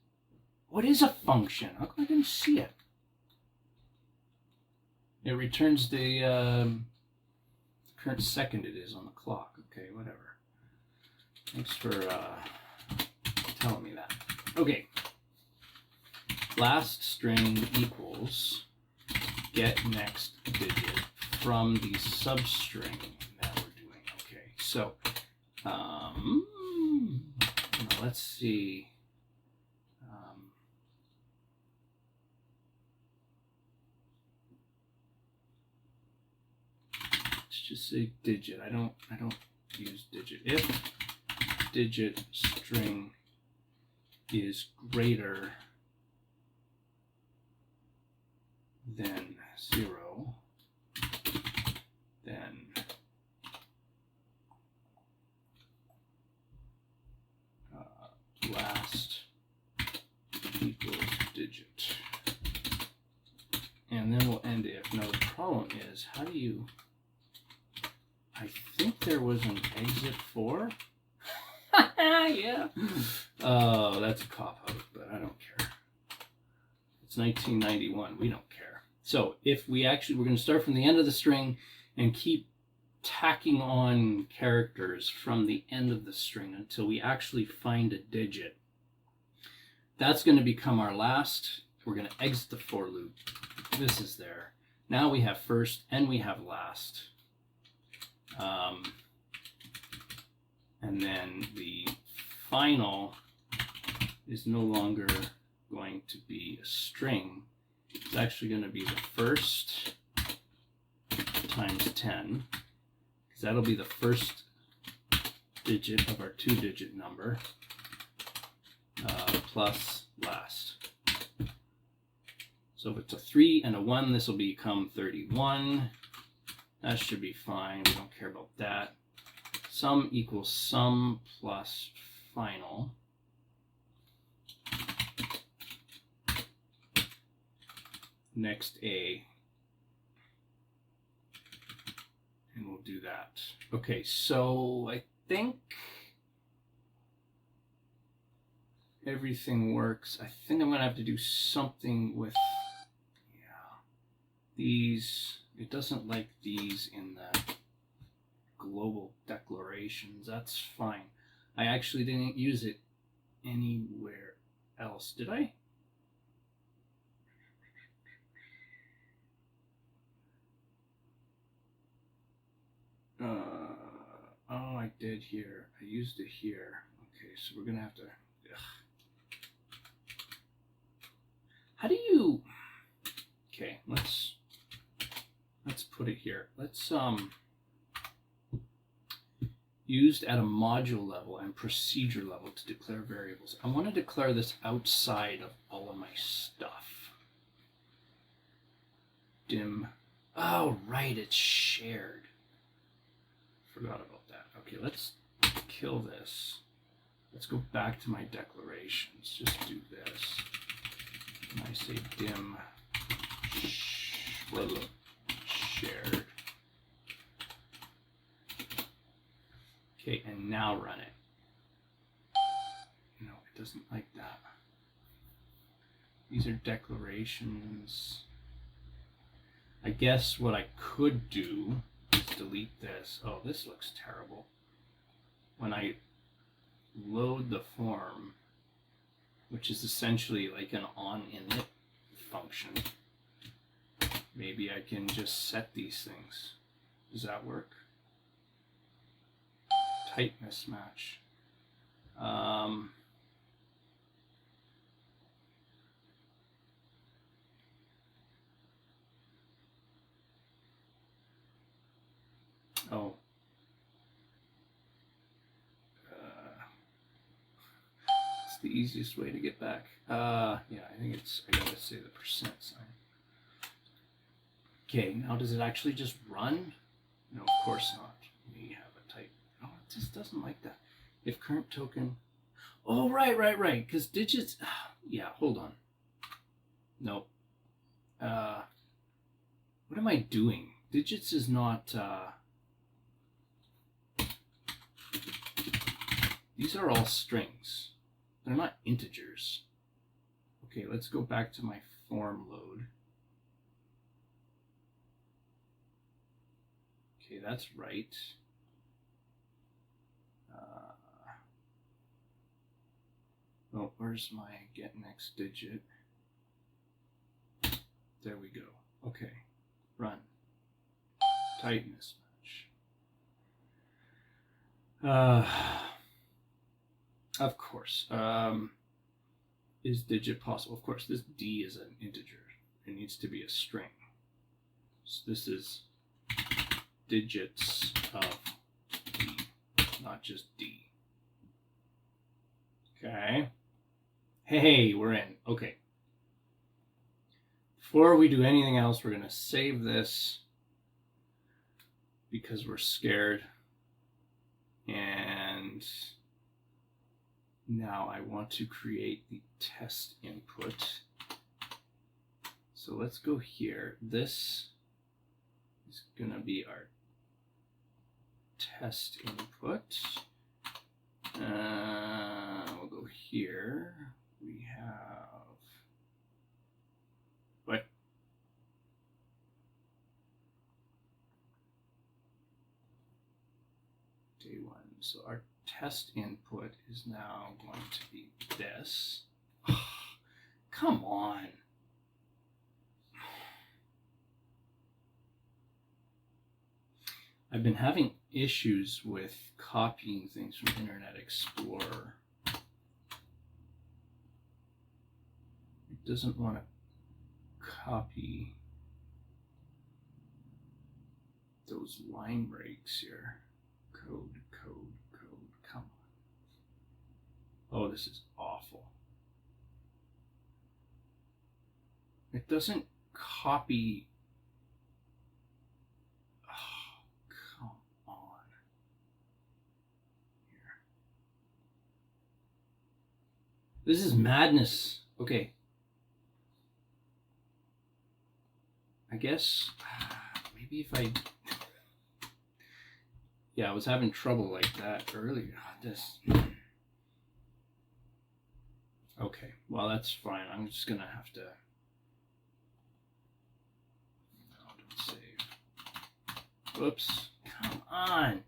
What is a function? How come I didn't see it? It returns the current second it is on the clock. Okay, whatever. Thanks for telling me that. Okay. Last string equals get next digit from the substring that we're doing. Okay, so let's see. Let's just say digit. I don't use digit. If digit string is greater than 0, then last equals digit. And then we'll end if. Now the problem is, how do you... I think there was an exit for. Yeah. Oh, that's a cop-out, but I don't care. It's 1991. We don't care. So if we're going to start from the end of the string and keep tacking on characters from the end of the string until we actually find a digit. That's going to become our last. We're going to exit the for loop. This is there. Now we have first and we have last. And then the final is no longer going to be a string. It's actually going to be the first times 10, because that'll be the first digit of our 2-digit number, plus last. So if it's a 3 and a 1, this will become 31. That should be fine. We don't care about that. Sum equals sum plus final. Next A. And we'll do that. Okay, so I think everything works. I think I'm going to have to do something with these. It doesn't like these in the global declarations. That's fine. I actually didn't use it anywhere else, did I? Oh, I did here. I used it here. Okay, so we're gonna have to. How do you? Okay, let's put it here. Let's used at a module level and procedure level to declare variables. I want to declare this outside of all of my stuff. Dim. Oh, right, it's shared. Forgot about that. Okay, let's kill this. Let's go back to my declarations. Just do this. And I say dim shared. Okay, and now run it. No, it doesn't like that. These are declarations. I guess what I could do is delete this. Oh, this looks terrible. When I load the form, which is essentially like an onInit function, maybe I can just set these things. Does that work? Type mismatch. Oh. It's the easiest way to get back. Yeah, I think it's, I gotta say the percent sign. Okay, now does it actually just run? No, of course not. We have a type. Oh, it just doesn't like that. If current token. Oh, right. Because digits. Yeah, hold on. Nope. What am I doing? Digits is not... These are all strings. They're not integers. Okay, let's go back to my form load. Okay, that's right. Oh, where's my get next digit? There we go. Okay, run. Tighten this much. Of course. Is digit possible? Of course, this D is an integer. It needs to be a string. So this is digits of D, not just D. Okay. Hey, we're in. Okay. Before we do anything else, we're going to save this because we're scared. And now I want to create the test input. So let's go here. This is going to be our test input. We'll go here. We have what? Day one. So our test input is now going to be this. Come on. I've been having issues with copying things from Internet Explorer. It doesn't want to copy those line breaks here. Code, code, code, come on. Oh, this is awful. It doesn't copy. Oh, come on. Here. This is madness. Okay. I guess maybe if I... Yeah, I was having trouble like that earlier. Okay, well that's fine. I'm just gonna have to... No, don't save. Whoops. Come on.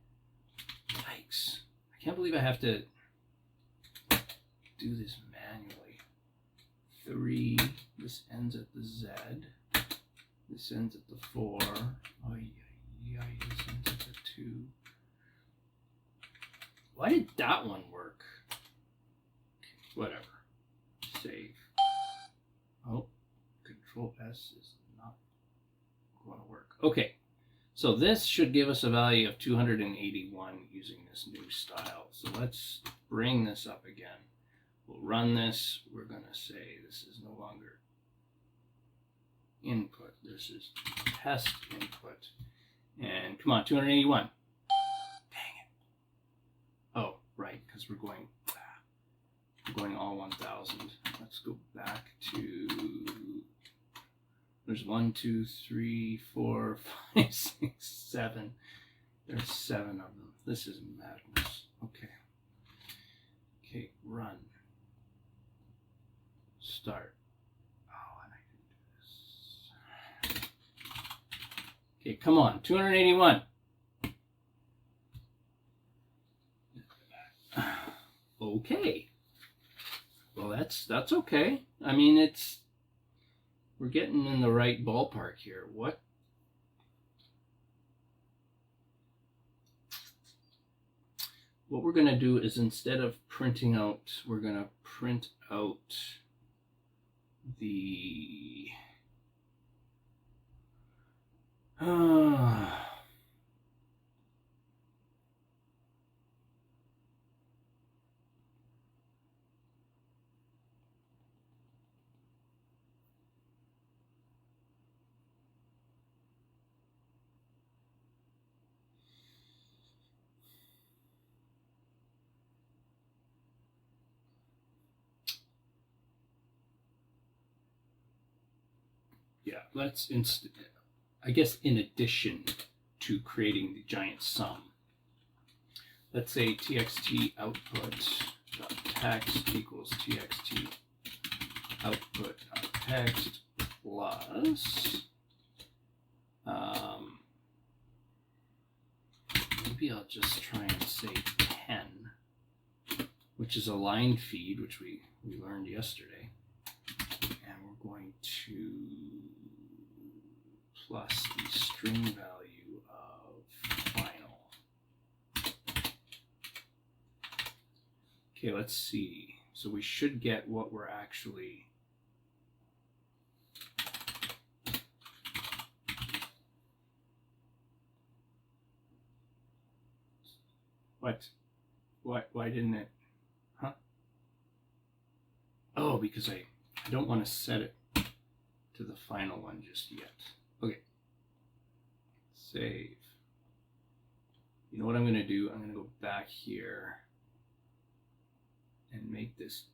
Yikes. I can't believe I have to do this manually. 3. This ends at the Z. This ends at the 4. Oh, yeah, this ends at the 2. Why did that one work? Okay, whatever. Save. Oh, Control S is not going to work. Okay, so this should give us a value of 281 using this new style. So let's bring this up again. We'll run this. We're going to say this is no longer input. This is test input. And come on, 281. Oh, right, because we're going all 1,000. Let's go back to, there's 1, 2, 3, 4, 5, 6, 7. There's 7 of them. This is madness. Okay. Okay, run. Start. Oh, and I can do this. Okay, come on, 281. Okay. Well, that's okay. I mean, we're getting in the right ballpark here. What we're going to do is, instead of printing out, we're going to print out the yeah, I guess in addition to creating the giant sum, let's say txt output dot text equals txt output dot text plus maybe I'll just try and say 10, which is a line feed, which we learned yesterday, and we're going to plus the string value of final. Okay, let's see. So we should get what we're actually why didn't it? Huh? Oh, because I don't want to set it to the final one just yet. Okay. Save. You know what I'm going to do? I'm going to go back here and make this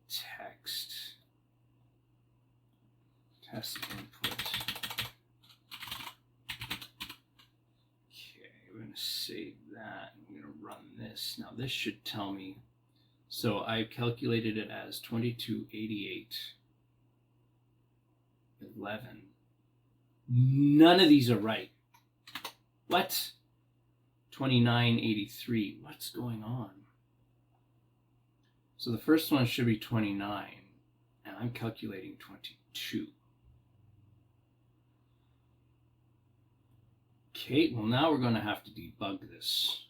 text test input. Okay, we're going to save that. I'm going to run this. Now this should tell me. So I calculated it as 2288, 11. None of these are right. What? 2983. What's going on? So the first one should be 29, and I'm calculating 22. Okay, well now we're going to have to debug this.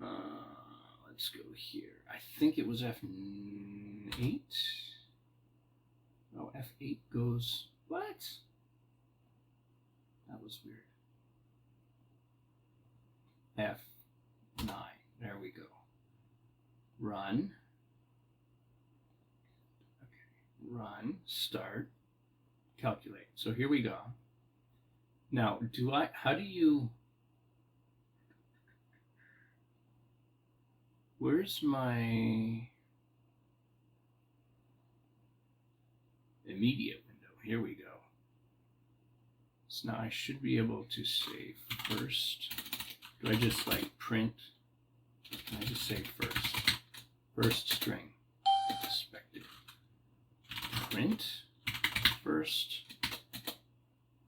Let's go here. I think it was F8. No, F8 goes, what? That was weird. F9, there we go. Run. Okay, run, start, calculate. So here we go. Now, how do you, where's my immediate window? Here we go. So now I should be able to say first. Do I just like print? Can I just say first? First string, expected. Print first.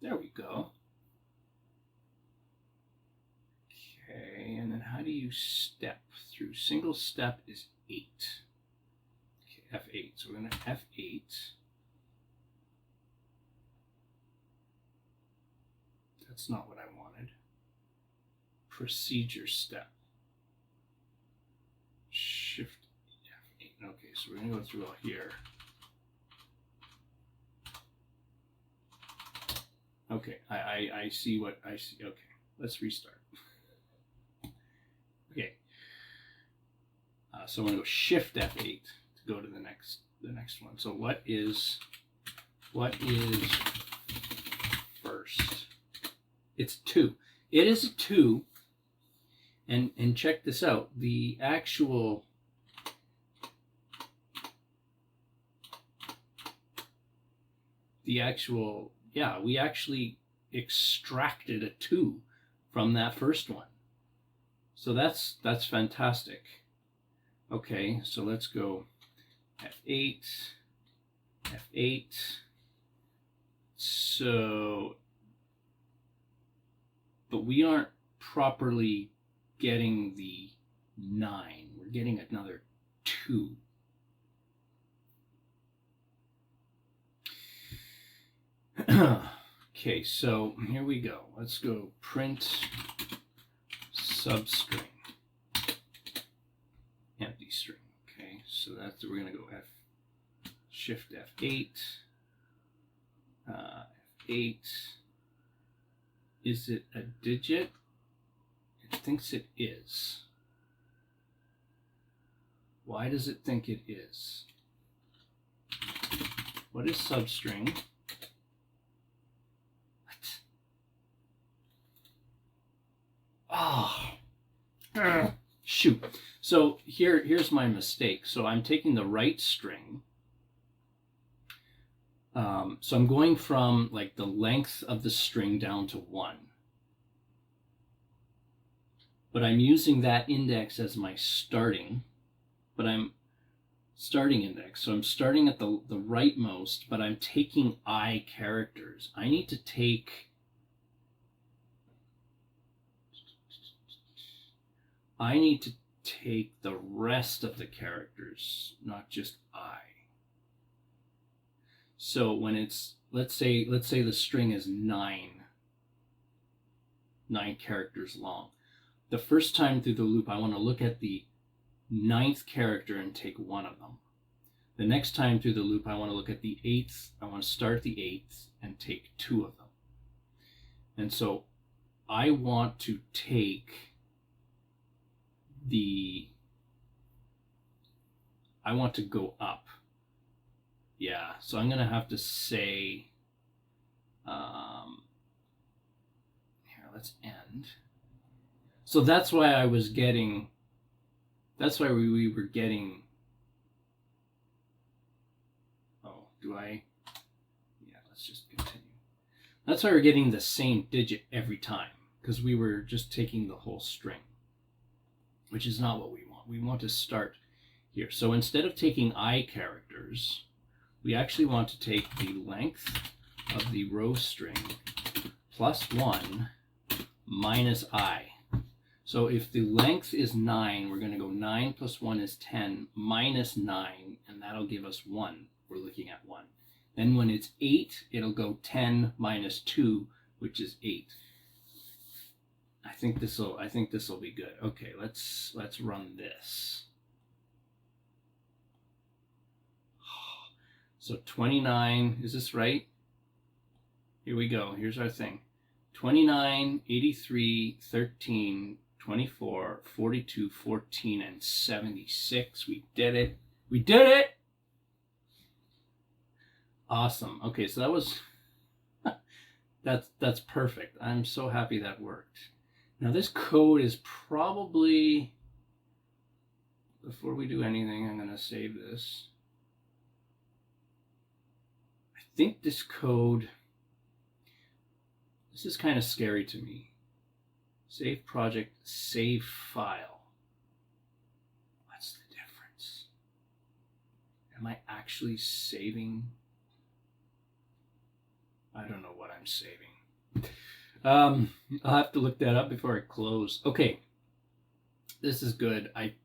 There we go. Okay, and then how do you step through? Single step is 8. Okay, F8. So we're going to F8. That's not what I wanted. Procedure step. Shift F8. Okay, so we're going to go through all here. Okay, I see what I see. Okay, let's restart. Okay. So I'm going to go Shift F8 to go to the next one. So what is first? It's 2. It is a 2. And check this out. The actual yeah, we actually extracted a 2 from that first one. So that's fantastic. Okay, so let's go F8, F8. So, but we aren't properly getting the 9. We're getting another 2. Okay, so here we go. Let's go print substring, empty string. Okay, so that's, we're going to go Shift F8, F8. Is it a digit? It thinks it is. Why does it think it is? What is substring? Oh, shoot. So here's my mistake. So I'm taking the right string. So I'm going from like the length of the string down to 1. But I'm using that index as my starting index. So I'm starting at the rightmost, but I'm taking I characters. I need to take the rest of the characters, not just I. So when it's, let's say the string is 9 characters long. The first time through the loop, I want to look at the 9th character and take one of them. The next time through the loop, I want to look at the 8th. I want to start the 8th and take 2 of them. And so I want to take I want to go up. Yeah, so I'm going to have to say, here, let's end. So that's why we were getting, oh, yeah, let's just continue. That's why we're getting the same digit every time, because we were just taking the whole string, which is not what we want. We want to start here. So instead of taking I characters, we actually want to take the length of the row string plus 1 minus I. So if the length is 9, we're going to go 9 plus 1 is 10 minus 9, and that'll give us 1. We're looking at 1. Then when it's 8, it'll go 10 minus 2, which is 8. I think this will be good. Okay, let's run this. So 29, is this right? Here we go. Here's our thing. 29, 83, 13, 24, 42, 14, and 76. We did it. We did it! Awesome. Okay, so that was that's perfect. I'm so happy that worked. Now this code is probably, before we do anything, I'm going to save this. I think this code, this is kind of scary to me. Save project, save file. What's the difference? Am I actually saving? I don't know what I'm saving. I'll have to look that up before I close. Okay, this is good. I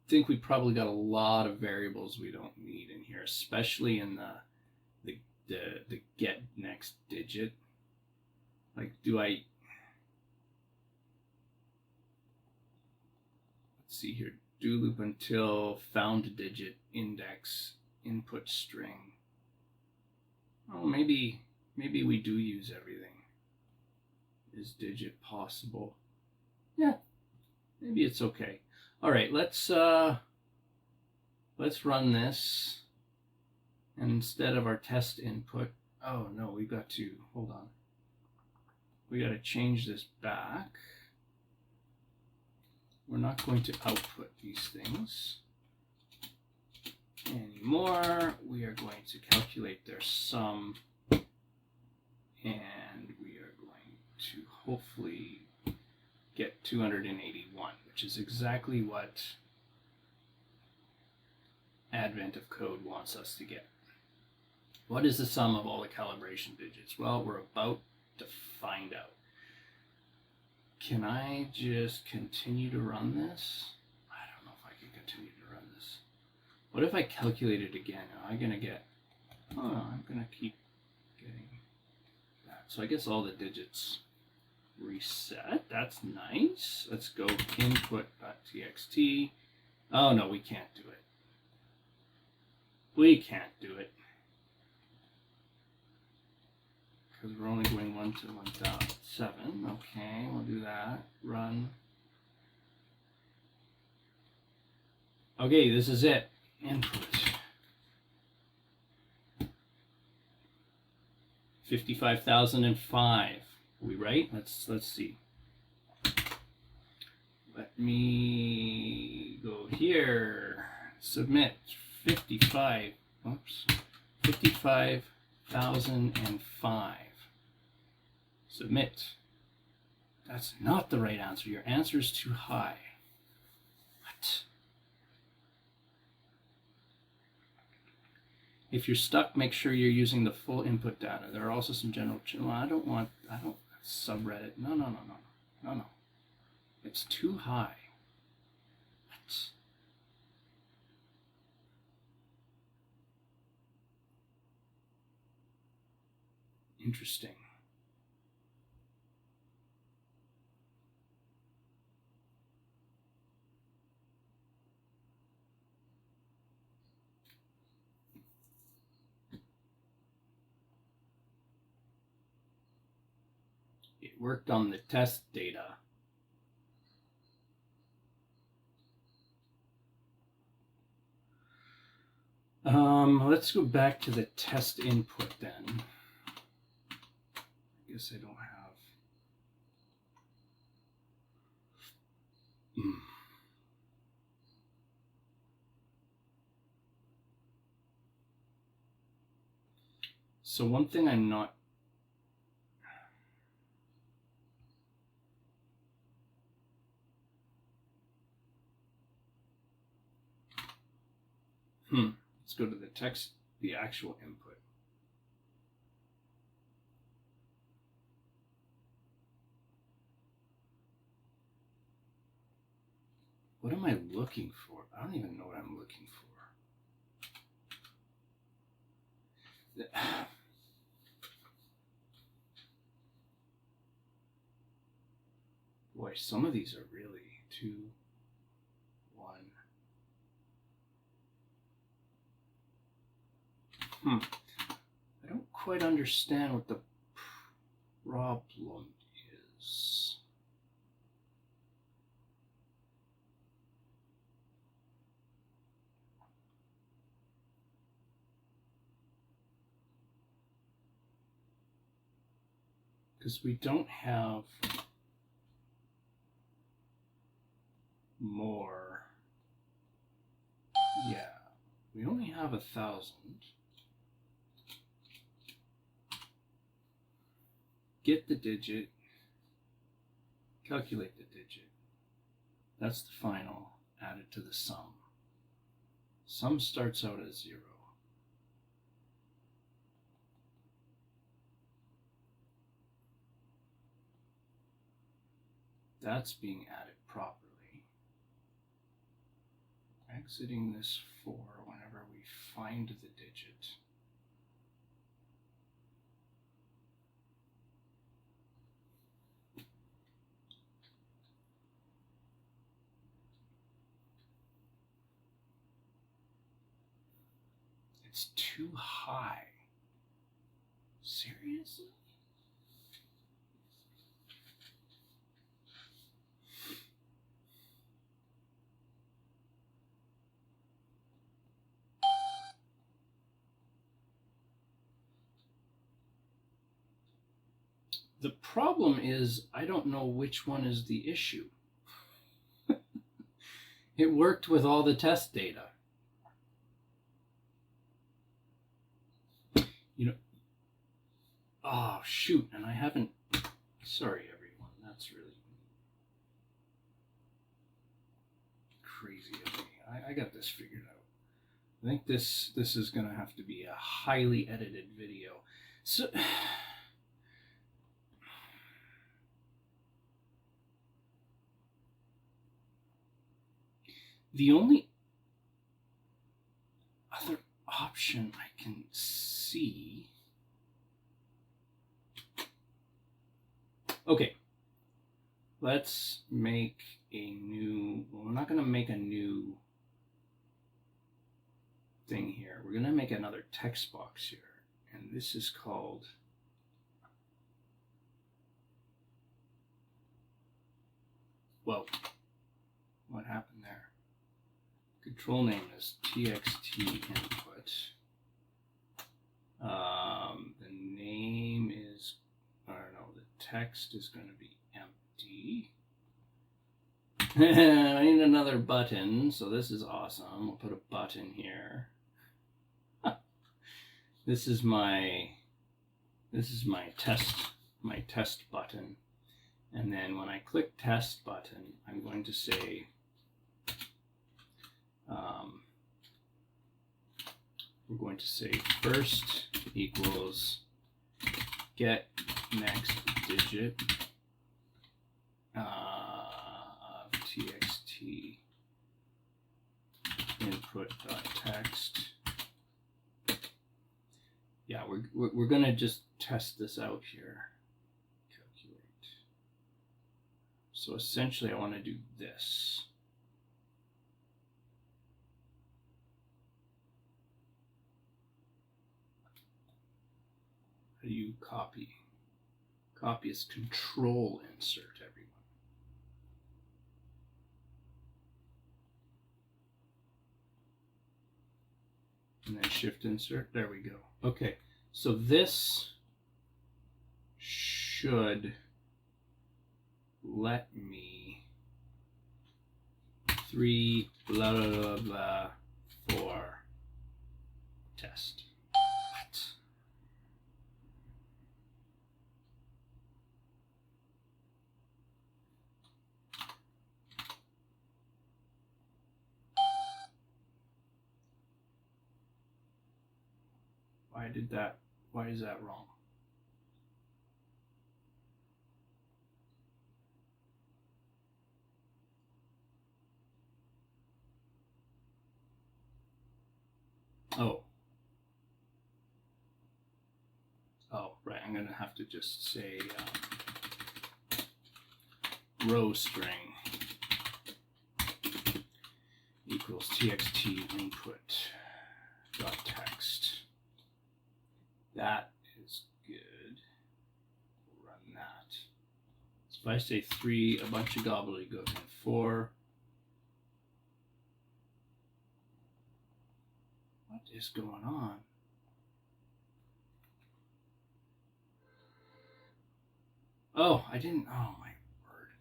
think we probably got a lot of variables we don't need in here, especially in the get next digit. Like, let's see here, do loop until found digit index input string. Oh, maybe we do use everything. Is digit possible? Yeah, maybe it's okay. All right, let's run this. And instead of our test input, oh no, we've got to, hold on. We got to change this back. We're not going to output these things anymore. We are going to calculate their sum, and we are going to hopefully get 281, which is exactly what Advent of Code wants us to get. What is the sum of all the calibration digits? Well, we're about to find out. Can I just continue to run this? I don't know if I can continue to run this. What if I calculate it again? Am I going to get... Oh, I'm going to keep getting that. So I guess all the digits reset. That's nice. Let's go input.txt. Oh, no, we can't do it. We can't do it. Because we're only going 1 to 1.7. Okay, we'll do that. Run. Okay, this is it. Input. 55,005. Are we right? Let's see. Let me go here. Submit 55. Oops. 55 1005. Submit. That's not the right answer. Your answer is too high. What? If you're stuck, make sure you're using the full input data. There are also some general, well, I don't subreddit. No. It's too high. What? Interesting. It worked on the test data. Let's go back to the test input then. I guess I don't have. So one thing I'm not. Let's go to the text, the actual input. What am I looking for? I don't even know what I'm looking for. Boy, some of these are really 2, 1. I don't quite understand what the problem is. Because we don't have more. Yeah, we only have 1,000. Get the digit, calculate the digit. That's the final, add it to the sum. Sum starts out as 0. That's being added properly. Exiting this 4 whenever we find the digit. It's too high. Seriously? The problem is I don't know which one is the issue. It worked with all the test data. Oh, shoot, and I haven't. Sorry, everyone. That's really crazy of me. I got this figured out. I think this is going to have to be a highly edited video. So. The only other option I can see. Okay, let's make a new. Well, we're not going to make a new thing here. We're going to make another text box here, and this is called. Well, what happened there? Control name is txt input. The name is, I don't know, the text is going to be empty. I need another button, so this is awesome. We'll put a button here. This is my this is my test button. And then when I click test button, I'm going to say, we're going to say first equals get next digit of txt input.text. Yeah, we're going to just test this out here. Calculate. So essentially I want to do this. How do you copy? Copy is control insert, everyone. And then shift insert. There we go. Okay, so this should let me 3 blah blah blah blah 4 test. What? Why is that wrong? Oh, right. I'm going to have to just say row string equals txt input dot text. That is good. We'll run that. So if I say 3, a bunch of gobbledygook, and 4, what is going on? Oh, I didn't. Oh my word.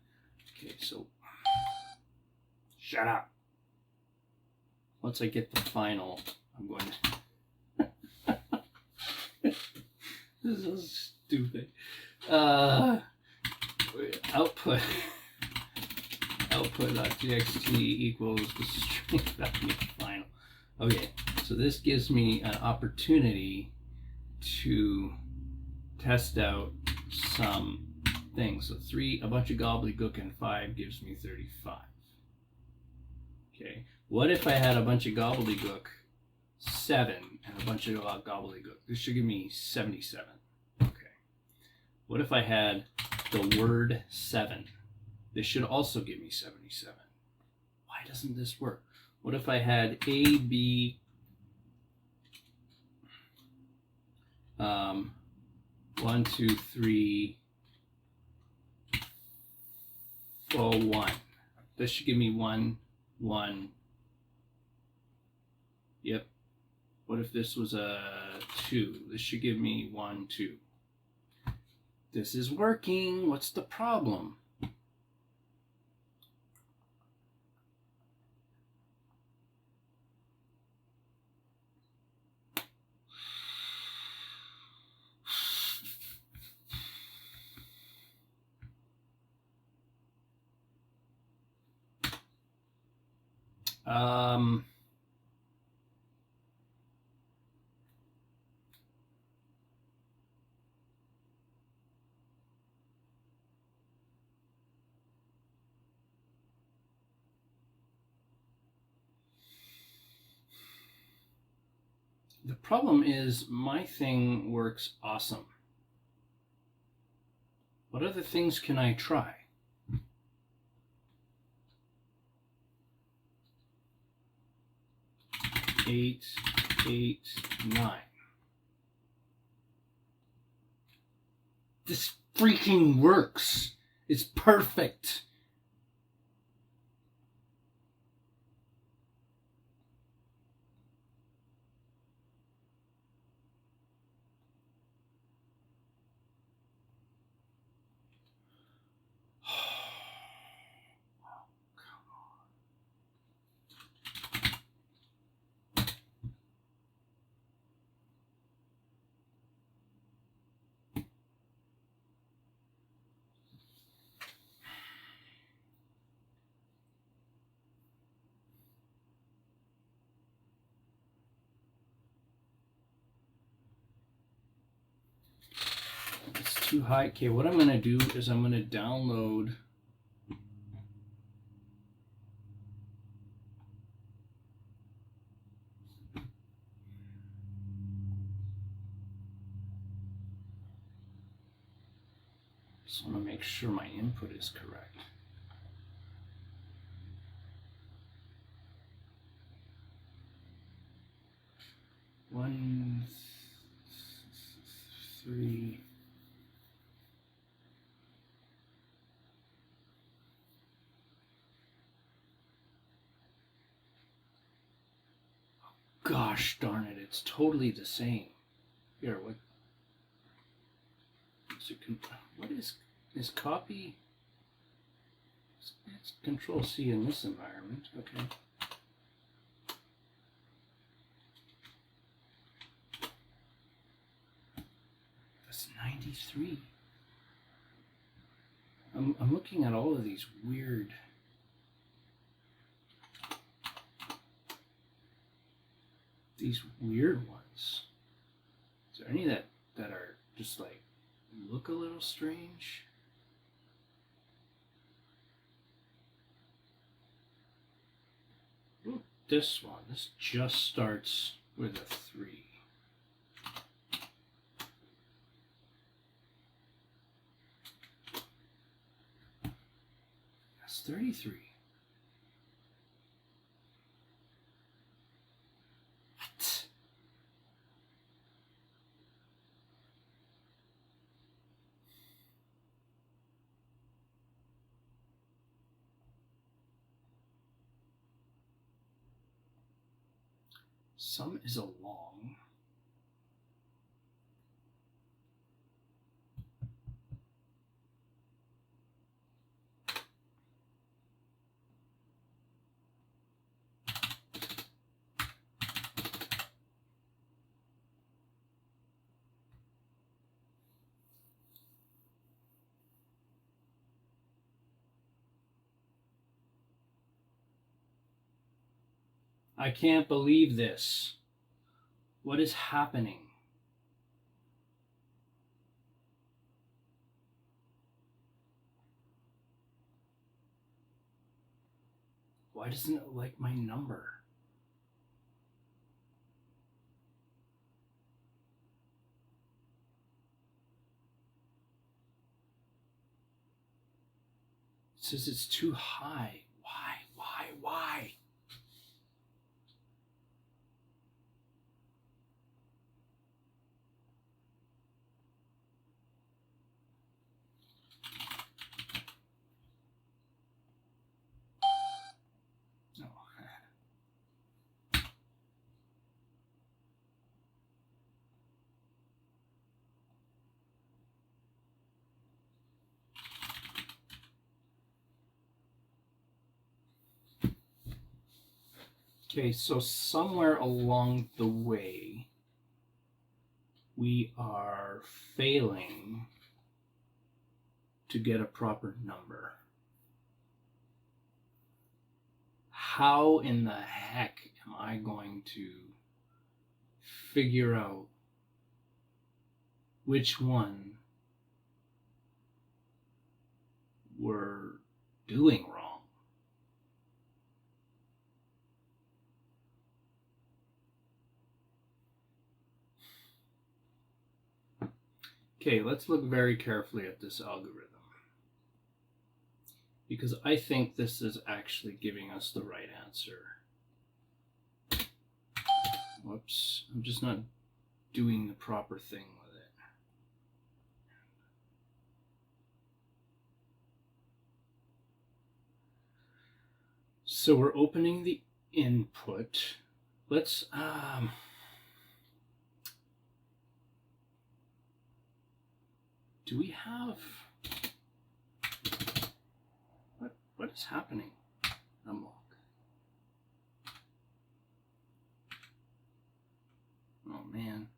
Okay, so shut up. Once I get the final, I'm going to. This is so stupid. Output.txt equals the string value final. Okay, so this gives me an opportunity to test out some things. So 3, a bunch of gobbledygook, and 5 gives me 35. Okay, what if I had a bunch of gobbledygook, 7, and a bunch of gobbledygook? This should give me 77. Okay. What if I had the word 7? This should also give me 77. Why doesn't this work? What if I had A, B, 1, 2, 3, 4, 1. This should give me 1, 1. Yep. What if this was a 2? This should give me 1, 2. This is working. What's the problem? The problem is my thing works awesome. What other things can I try? Eight, 9. This freaking works. It's perfect. too high. Okay, what I'm going to do is I'm going to download just want to make sure my input is correct. One, three. Gosh darn it, it's totally the same. Here, what? What is copy? It's Control C in this environment. Okay. That's 93. I'm looking at all of these weird. These weird ones. Is there any that are just like look a little strange? Ooh, this one. This just starts with a 3. That's 33. What? Some is a long. I can't believe this. What is happening? Why doesn't it like my number? It says it's too high. Why? No. Okay, so somewhere along the way, we are failing to get a proper number. How in the heck am I going to figure out which one we're doing wrong? Okay, let's look very carefully at this algorithm, because I think this is actually giving us the right answer. Whoops, I'm just not doing the proper thing with it. So we're opening the input. Let's do we have what is happening? Unlock. Oh man.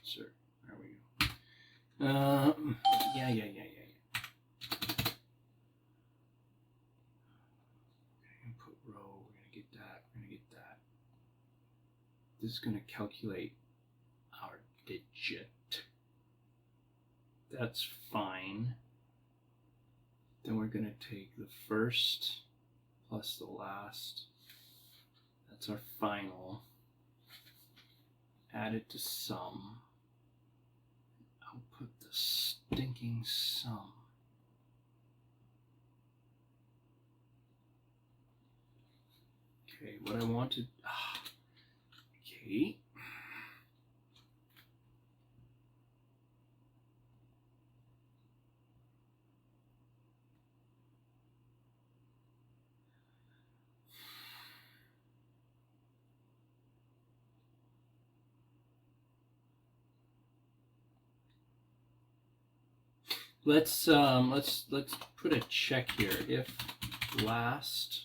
Sir, there we go. Yeah. Input row, we're gonna get that, This is gonna calculate our digit. That's fine. Then we're going to take the first plus the last. That's our final. Add it to sum. Output the stinking sum. Okay, what I wanted. Okay. Let's put a check here. If last,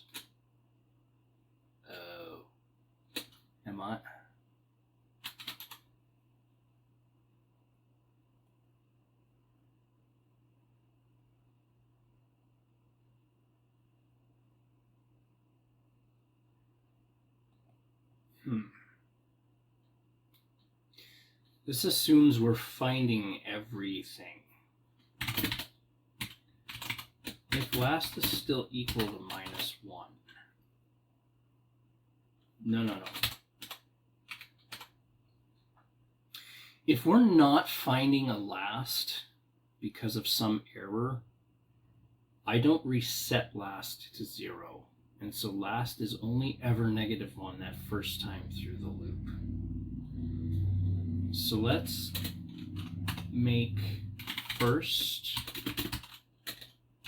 am I? This assumes we're finding everything. If last is still equal to -1. No. If we're not finding a last because of some error, I don't reset last to 0. And so last is only ever -1 that first time through the loop. So let's make first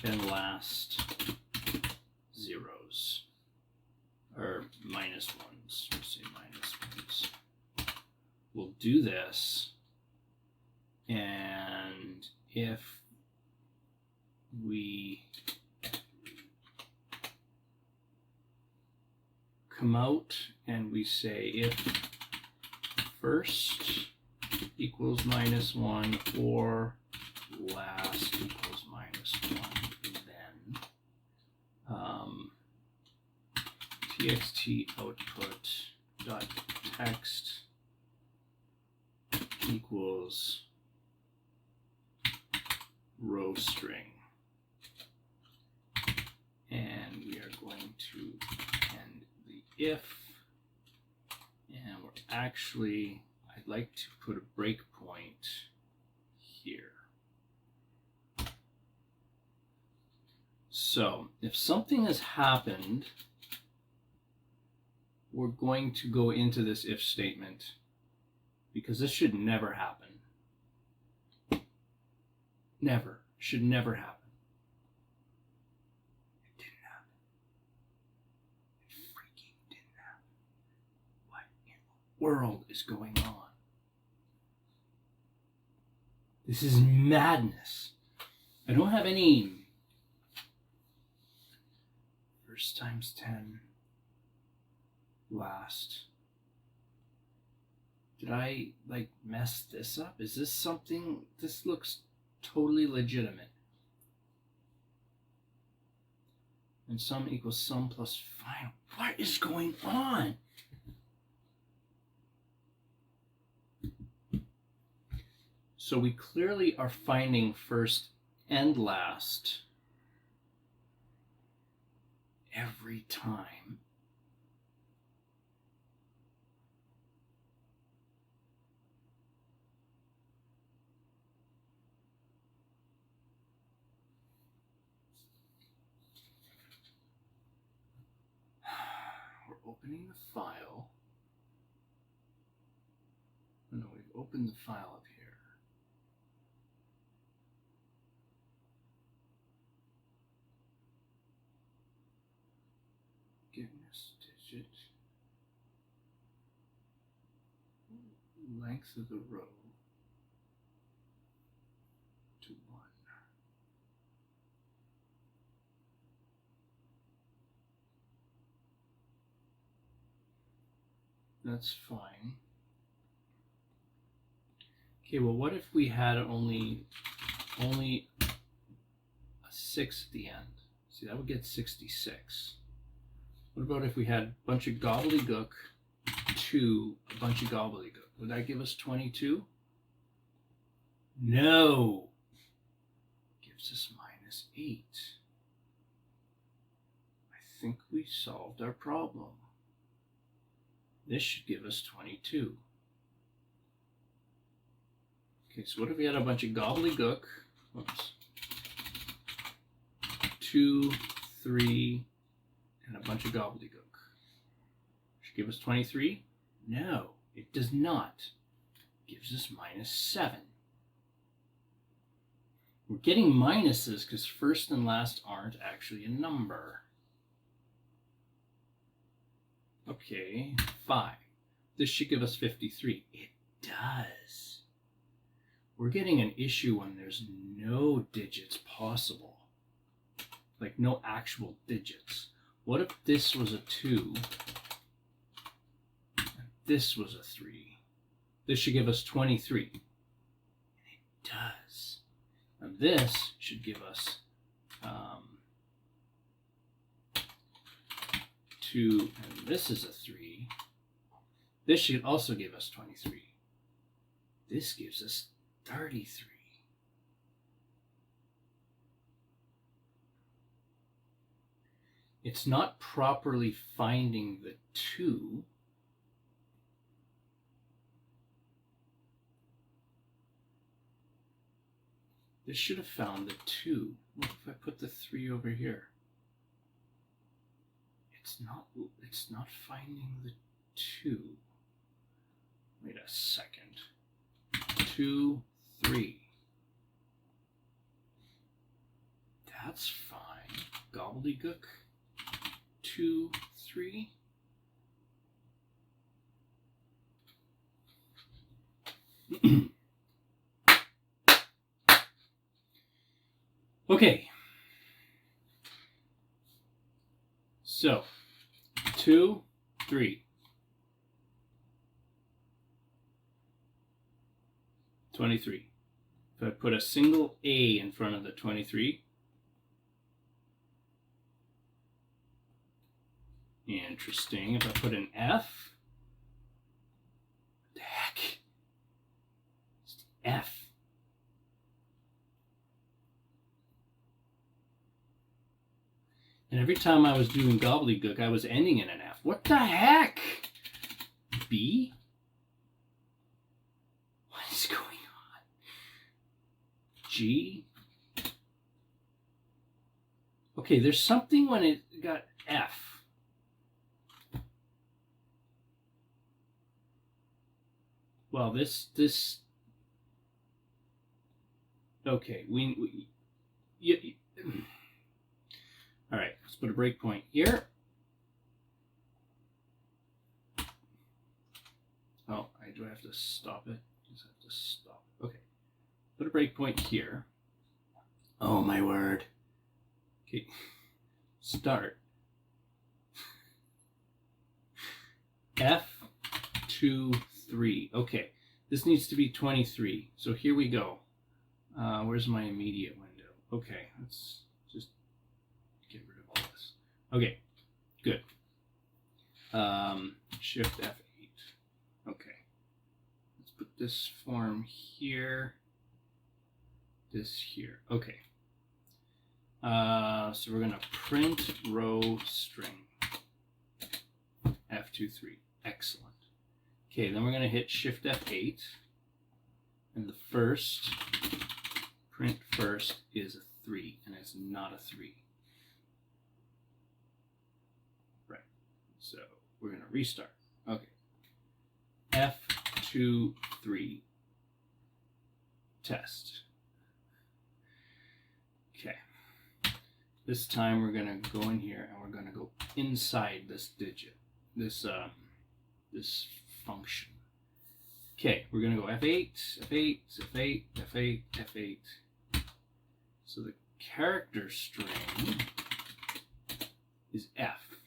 and last zeros, or -1s. We'll say -1s. We'll do this, and if we come out and we say if first equals -1 or last equals -1, then txt output dot text equals row string, and we are going to end the if, and we're actually, I'd like to put a breakpoint here. So if something has happened, we're going to go into this if statement, because this should never happen. Never. Should never happen. It didn't happen. It freaking didn't happen. What in the world is going on? This is madness. I don't have any first times 10 last. Did I like mess this up? Is this something? This looks totally legitimate. And sum equals sum plus final. What is going on? So we clearly are finding first and last every time. We're opening the file. No, we've opened the file up here. Goodness digit. Length of the row to 1. That's fine. Okay, well, what if we had only a 6 at the end? See, that would get 66. What about if we had a bunch of gobbledygook to a bunch of gobbledygook? Would that give us 22? No. gives us -8. I think we solved our problem. This should give us 22. Okay, so what if we had a bunch of gobbledygook? Whoops. 2, 3, and a bunch of gobbledygook. Should give us 23? No, it does not. It gives us -7. We're getting minuses because first and last aren't actually a number. Okay, 5. This should give us 53. It does. We're getting an issue when there's no digits possible. Like no actual digits. What if this was a 2 and this was a 3? This should give us 23. And it does. And this should give us 2, and this is a 3. This should also give us 23. This gives us 33. It's not properly finding the 2. This should have found the 2. What if I put the 3 over here? It's not finding the 2. Wait a second. 2, 3. That's fine. Gobbledygook. 2, 3. Okay. So, 2, 3. 23. If I put a single A in front of the 23, interesting. If I put an F, what the heck? It's the F. And every time I was doing gobbledygook, I was ending in an F. What the heck? B? What is going on? G? Okay, there's something when it got F. Well, this. Okay, all right, let's put a breakpoint here. Oh, do I have to stop it? Just have to stop it. Okay, put a breakpoint here. Oh my word. Okay, start. F, 2, 3. Okay, this needs to be 23. So here we go. Where's my immediate window? Okay, let's just get rid of all this. Okay, good. Shift F8. Okay. Let's put this form here. This here. Okay. So we're going to print row string. F23. Excellent. Okay, then we're going to hit Shift F8. And the first, print first, is a 3. And it's not a 3. Right. So we're going to restart. Okay. F23. Test. Okay. This time we're going to go in here and we're going to go inside this digit. This function. Okay, we're going to go F8, F8, F8, F8, F8. So the character string is F.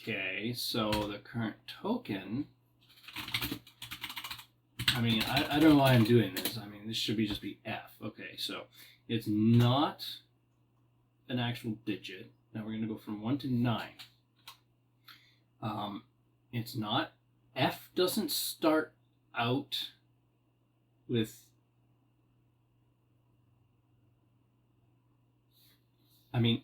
Okay, so the current token, I mean, I don't know why I'm doing this. I mean, this should just be F. Okay, so it's not an actual digit. Now we're going to go from 1 to 9. It's not. F doesn't start out with I mean,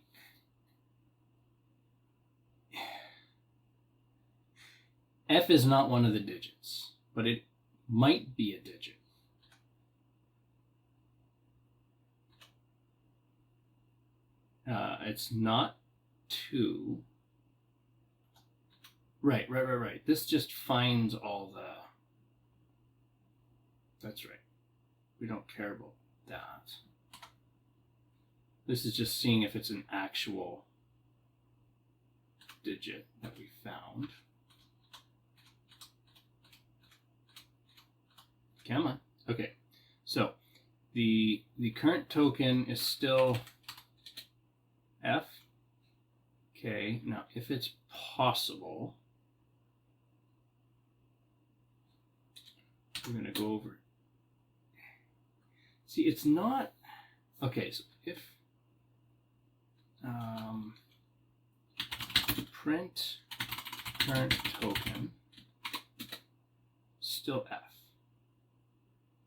F is not one of the digits, but it might be a digit. It's not 2. Right. This just finds all the... That's right. We don't care about that. This is just seeing if it's an actual digit that we found. Come on. Okay. So the current token is still F. Okay. Now, if it's possible, we're going to go over. See, it's not. Okay. So if print current token still F.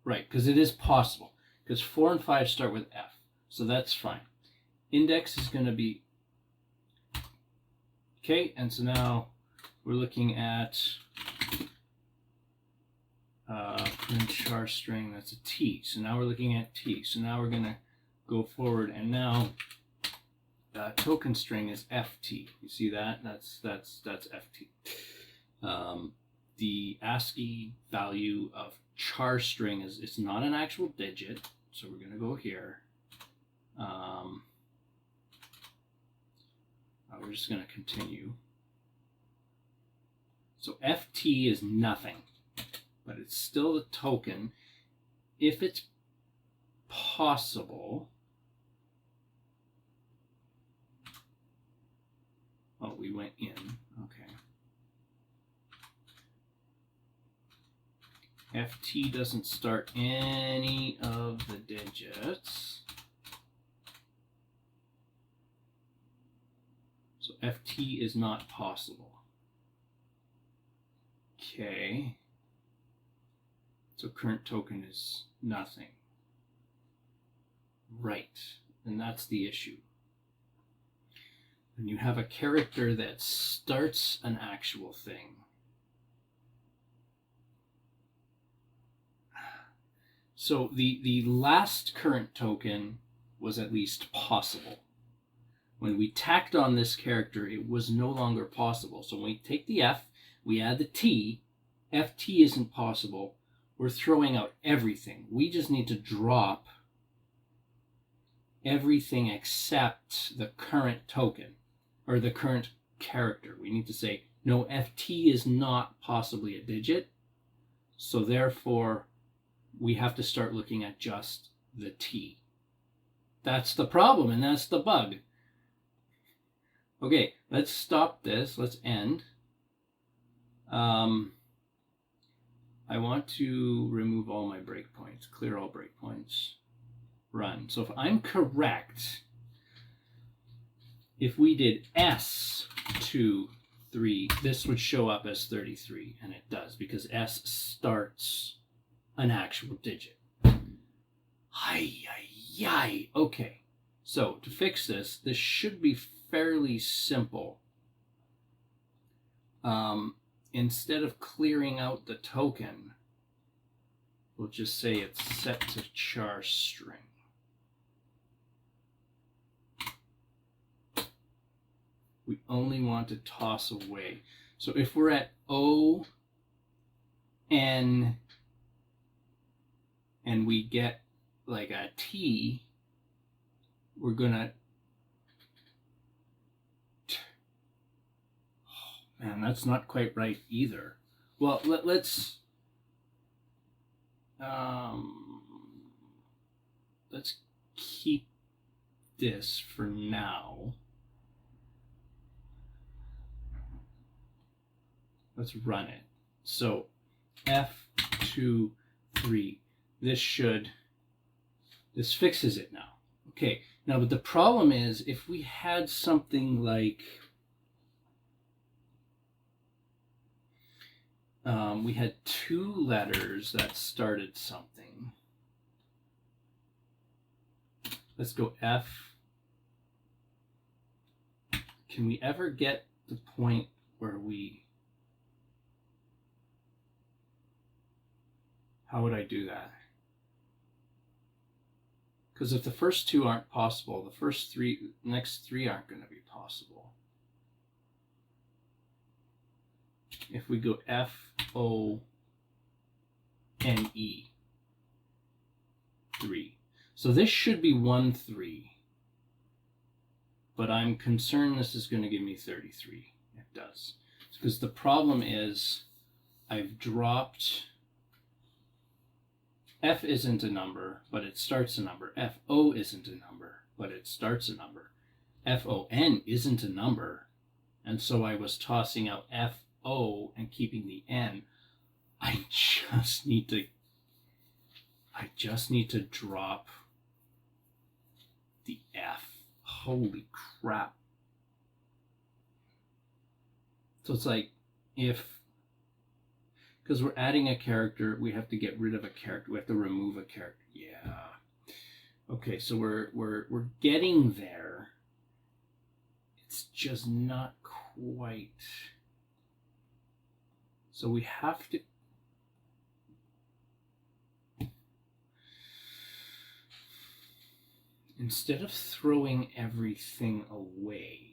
Right, because it is possible. Because 4 and 5 start with F. So that's fine. Index is going to be... Okay, and so now we're looking at print char string, that's a T. So now we're looking at T. So now we're going to go forward, and now token string is FT. You see that? That's FT. The ASCII value of char string is, it's not an actual digit, so we're going to go here. We're just going to continue. So FT is nothing, but it's still the token. If it's possible, oh, we went in, okay. FT doesn't start any of the digits. So FT is not possible. Okay. So current token is nothing. Right. And that's the issue. When you have a character that starts an actual thing, so the last current token was at least possible. When we tacked on this character, it was no longer possible. So when we take the F, we add the T, FT isn't possible. We're throwing out everything. We just need to drop everything except the current token, or the current character. We need to say, no, FT is not possibly a digit, so therefore we have to start looking at just the T. That's the problem, and that's the bug. Okay, let's stop this. Let's end. I want to remove all my breakpoints, clear all breakpoints, run. So if I'm correct, if we did S2, 3, this would show up as 33, and it does, because S starts an actual digit. Okay, so to fix this, this should be fairly simple. Instead of clearing out the token, we'll just say it's set to char string. We only want to toss away. So if we're at O, N, and we get like a T, we're gonna... Man, that's not quite right either. Well, let's keep this for now. Let's run it. So F2, 3. This fixes it now. Okay, now but the problem is if we had something like we had 2 letters that started something. Let's go F, can we ever get the point where how would I do that? Because if the first two aren't possible, the next three aren't going to be possible. If we go F-O-N-E, 3. So this should be 1, 3. But I'm concerned this is going to give me 33. It does. Because the problem is I've dropped... F isn't a number, but it starts a number. F-O isn't a number, but it starts a number. F-O-N isn't a number, and so I was tossing out F-O and keeping the N. I just need to drop the F. Holy crap. So it's like because we're adding a character, we have to get rid of a character. We have to remove a character. Yeah. Okay, so we're getting there. It's just not quite. So we have to. Instead of throwing everything away,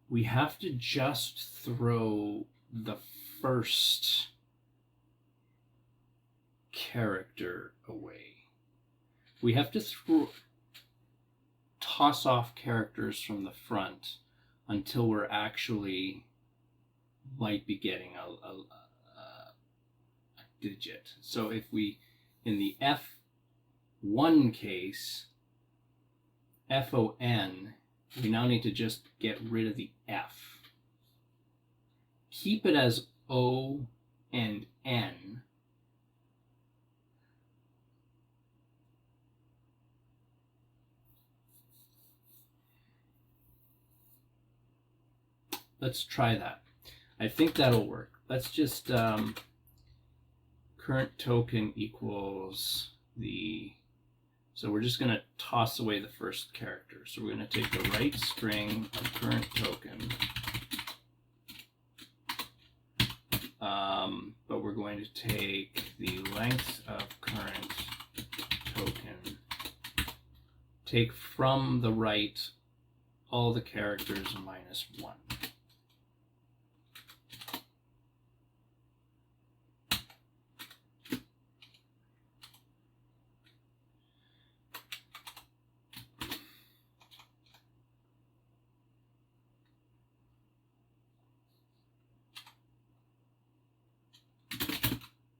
we have to just throw the first character away. We have to toss off characters from the front until we're actually might be getting a digit. So if we, in the F1 case, F-O-N, we now need to just get rid of the F. Keep it as O and N. Let's try that. I think that'll work. Let's just current token equals the... So we're just going to toss away the first character. So we're going to take the right string of current token, but we're going to take the length of current token, take from the right all the characters minus 1.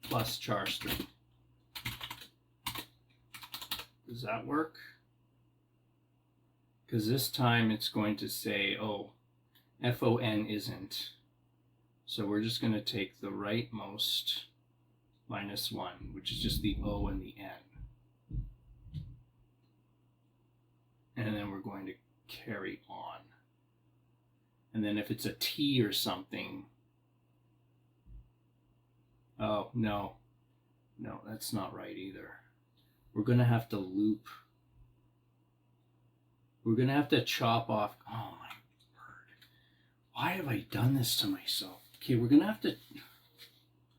Plus char string. Does that work? Because this time it's going to say, oh, F-O-N isn't. So we're just going to take the rightmost minus 1, which is just the O and the N. And then we're going to carry on. And then if it's a T or something, oh, no. No, that's not right either. We're going to have to loop. We're going to have to chop off. Oh, my word. Why have I done this to myself? Okay, we're going to have to...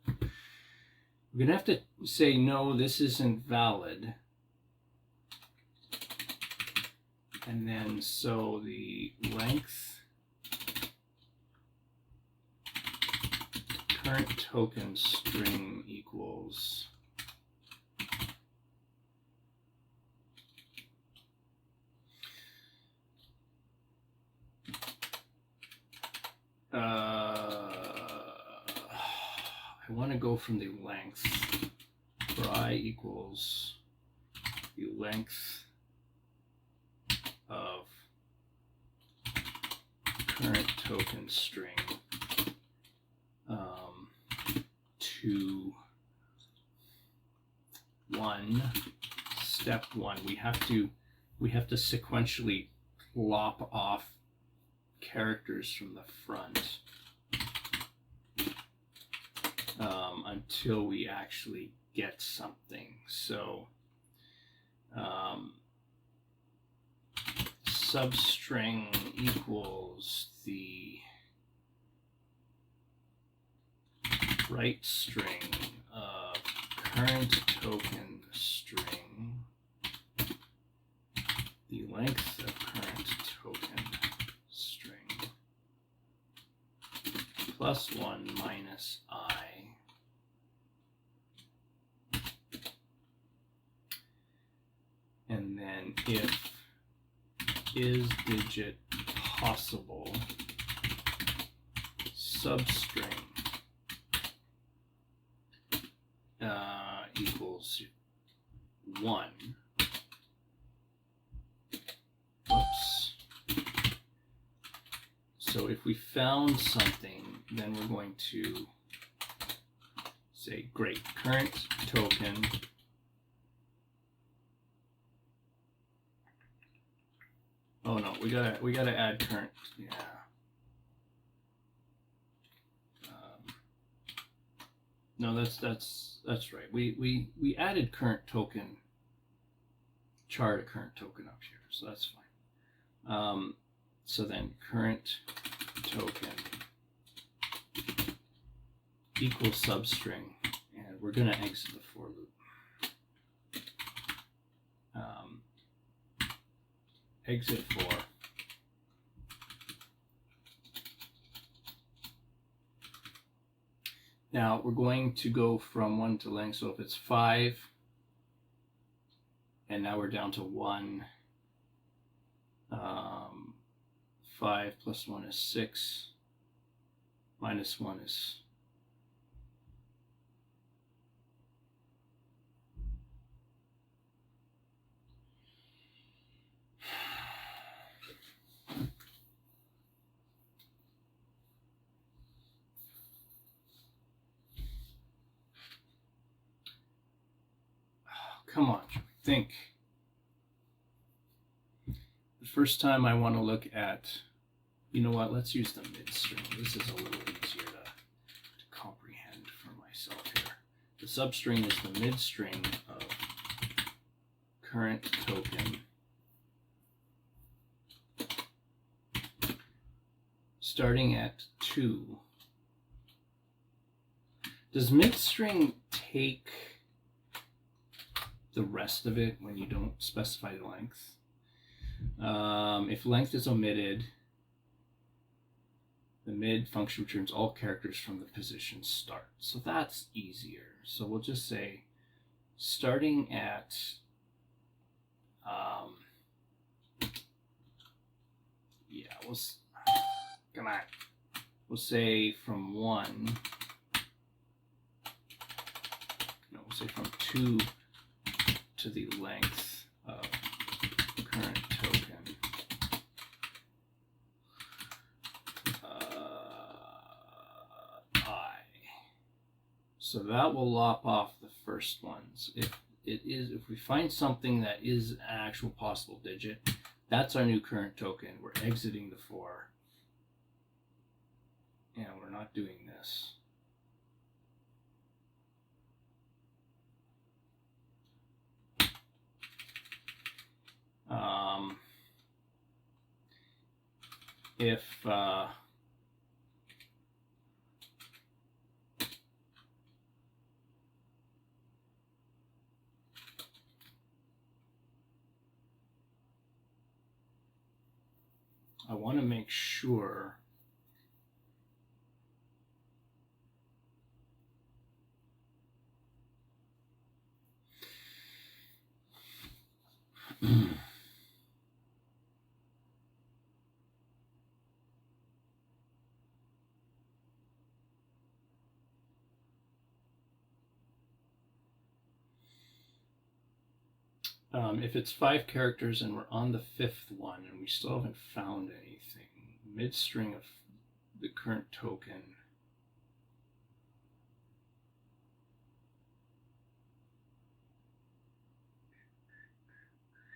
We're going to have to say, no, this isn't valid. And then, so the length... current token string equals I want to go from the length for I equals the length of current token string to 1, step 1. We have to sequentially lop off characters from the front until we actually get something. So substring equals the right string of current token string, the length of current token string, plus 1 minus I, and then if is digit possible substring equals 1. Oops. So if we found something, then we're going to say, great, current token oh no, we gotta add current. Yeah. No, that's right. We added current token char to current token up here, so that's fine. So then current token equals substring, and we're gonna exit the for loop. Exit for now we're going to go from 1 to length, so if it's 5 and now we're down to 1, 5 plus 1 is 6, minus 1 is come on, think. The first time I want to look at, you know what, let's use the mid-string. This is a little easier to comprehend for myself here. The substring is the mid-string of current token starting at 2. Does mid-string take the rest of it when you don't specify the length? If length is omitted, the mid function returns all characters from the position start. So that's easier. So we'll just say starting at we'll say from 1, no, we'll say from 2 to the length of current token I. So that will lop off the first ones. If we find something that is an actual possible digit, that's our new current token. We're exiting the for, and we're not doing this. If I want to make sure if it's 5 characters and we're on the 5th one and we still haven't found anything, mid-string of the current token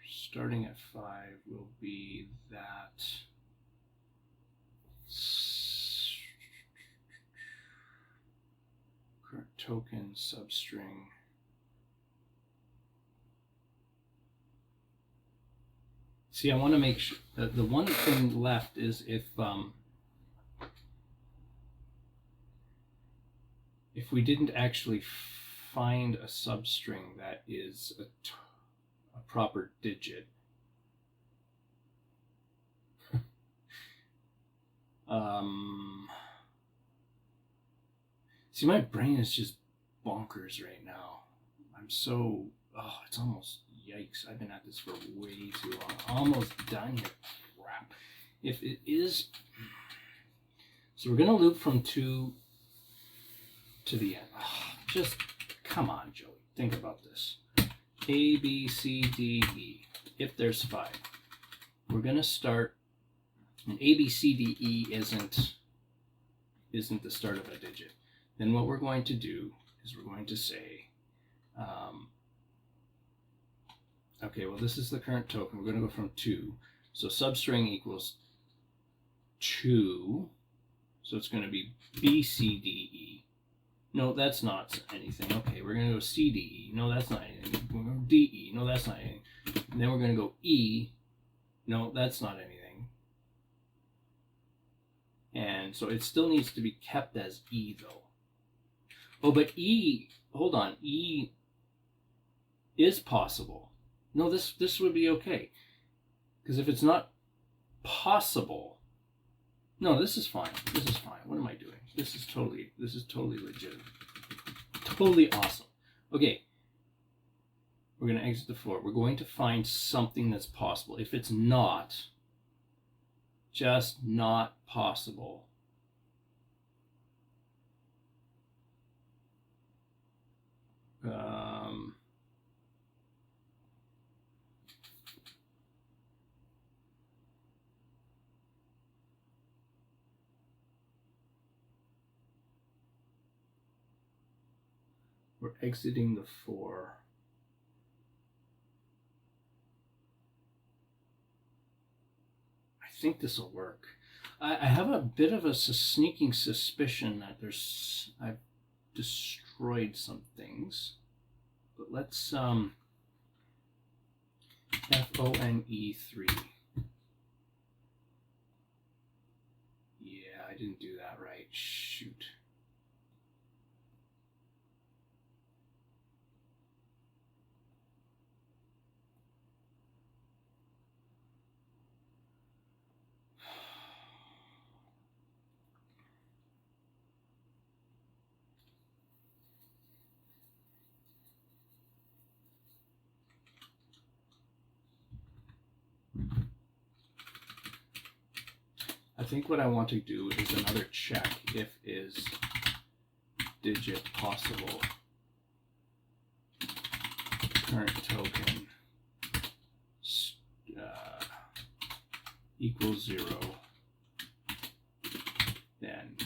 starting at 5 will be that current token substring See, I want to make sure that the one thing left is if we didn't actually find a substring that is a proper digit. See, my brain is just bonkers right now. I'm so, it's almost, yikes. I've been at this for way too long. Almost done here. Crap. If it is, so we're going to loop from 2 to the end. Just, come on, Joey. Think about this. A, B, C, D, E. If there's 5. We're going to start, and A, B, C, D, E isn't the start of a digit. Then what we're going to do is we're going to say, okay, well, this is the current token. We're going to go from 2. So substring equals 2. So it's going to be B, C, D, E. No, that's not anything. Okay, we're going to go C, D, E. No, that's not anything. We're going to go D, E. No, that's not anything. And then we're going to go E. No, that's not anything. And so it still needs to be kept as E, though. Oh, but E, hold on, E is possible. No, this would be okay. Because if it's not possible, no, this is fine. This is fine. What am I doing? This is totally legit. Totally awesome. Okay. We're going to exit the floor. We're going to find something that's possible. If it's not, just not possible, we're exiting the for. I think this will work. I have a bit of a sneaking suspicion that I've destroyed some things. But let's FONE3. Yeah, I didn't do that right. Shoot. I think what I want to do is another check if is digit possible. Current token equals 0. Then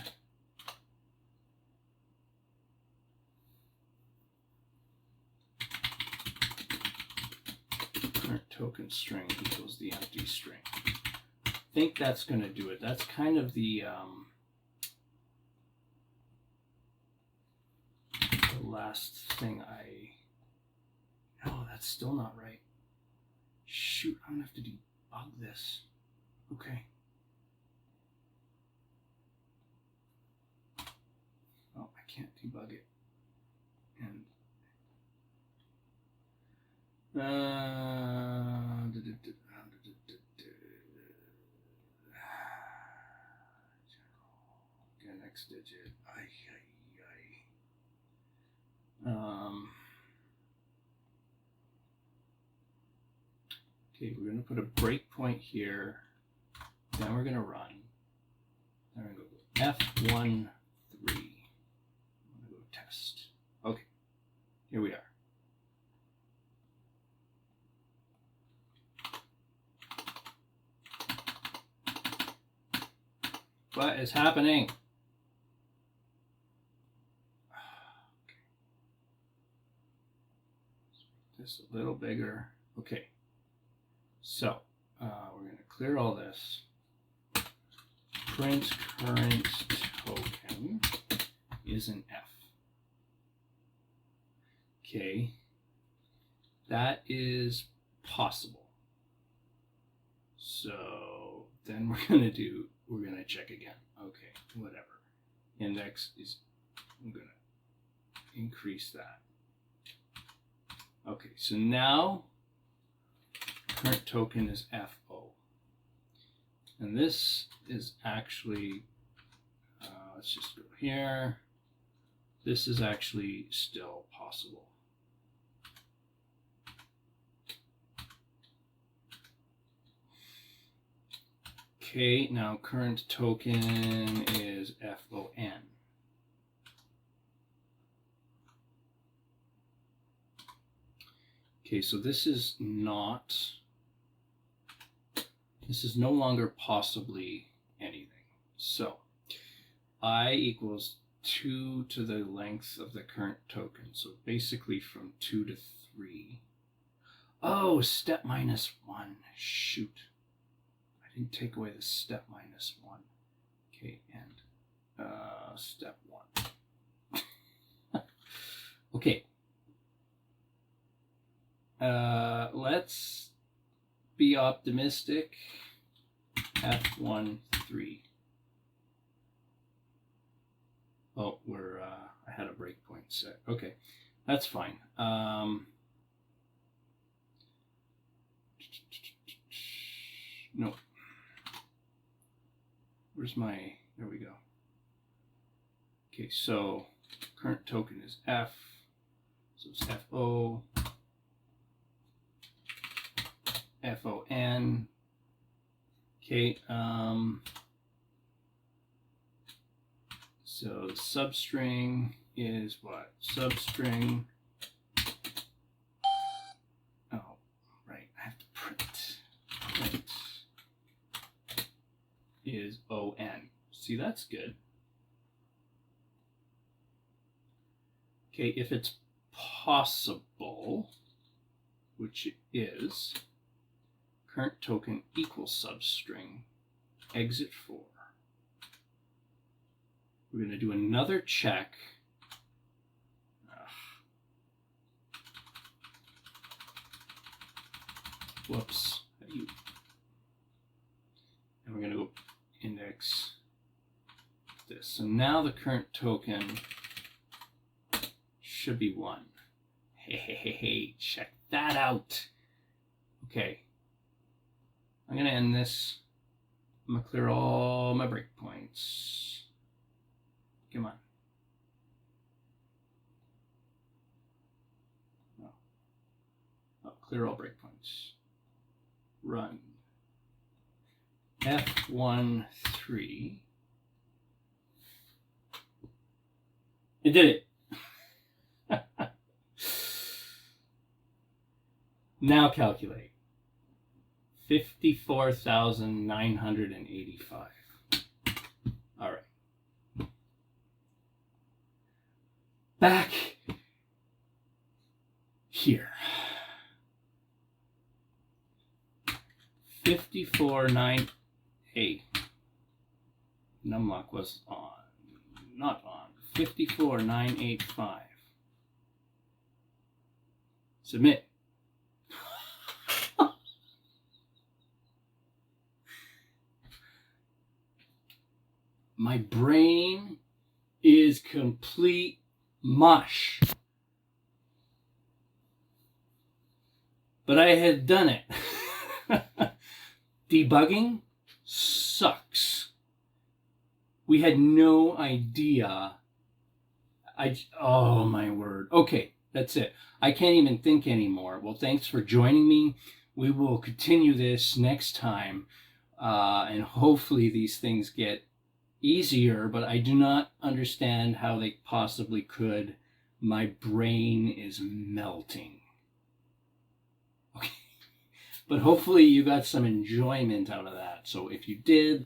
current token string equals the empty string. I think that's going to do it. That's kind of the last thing no, that's still not right. Shoot, I'm going to have to debug this. Okay. Oh, I can't debug it. And next digit. Okay, we're going to put a breakpoint here. Then we're going to run. Then we're going to go F13. I'm going to go test. Okay, here we are. What is happening? Okay. Let's make this a little bigger. Okay. So we're going to clear all this. Print current token is an F. Okay. That is possible. So then we're gonna check again. Okay, whatever. Index is, I'm gonna increase that. Okay, so now current token is FO. And this is actually, let's just go here. This is actually still possible. Okay, now current token is FON. Okay, so this is no longer possibly anything. So I equals 2 to the length of the current token. So basically from 2 to 3. Oh, step minus 1. Shoot. I didn't take away the step minus 1. Okay, and step 1. Okay. Let's be optimistic. F1, 3. Oh, I had a breakpoint set. Okay, that's fine. No. Where's my, there we go. Okay, so current token is F, so it's FO, FON. Okay, so the substring is what? Substring, oh, right, I have to print is ON. See, that's good. Okay, if it's possible, which it is, current token equals substring exit 4. We're going to do another check. Whoops. And we're going to go index this. So now the current token should be 1. Hey, check that out. Okay. I'm going to end this. I'm going to clear all my breakpoints. Come on. No. Oh, clear all breakpoints. Run. F1, 3. It did it. Now calculate. 54,985. All right. Back here. 54,988. Numlock was on. Not on. 54,985. Submit. My brain is complete mush. But I had done it. Debugging sucks. We had no idea. Oh my word. Okay, that's it. I can't even think anymore. Well, thanks for joining me. We will continue this next time. And hopefully these things get easier, but I do not understand how they possibly could. My brain is melting. Okay. But hopefully you got some enjoyment out of that. So if you did,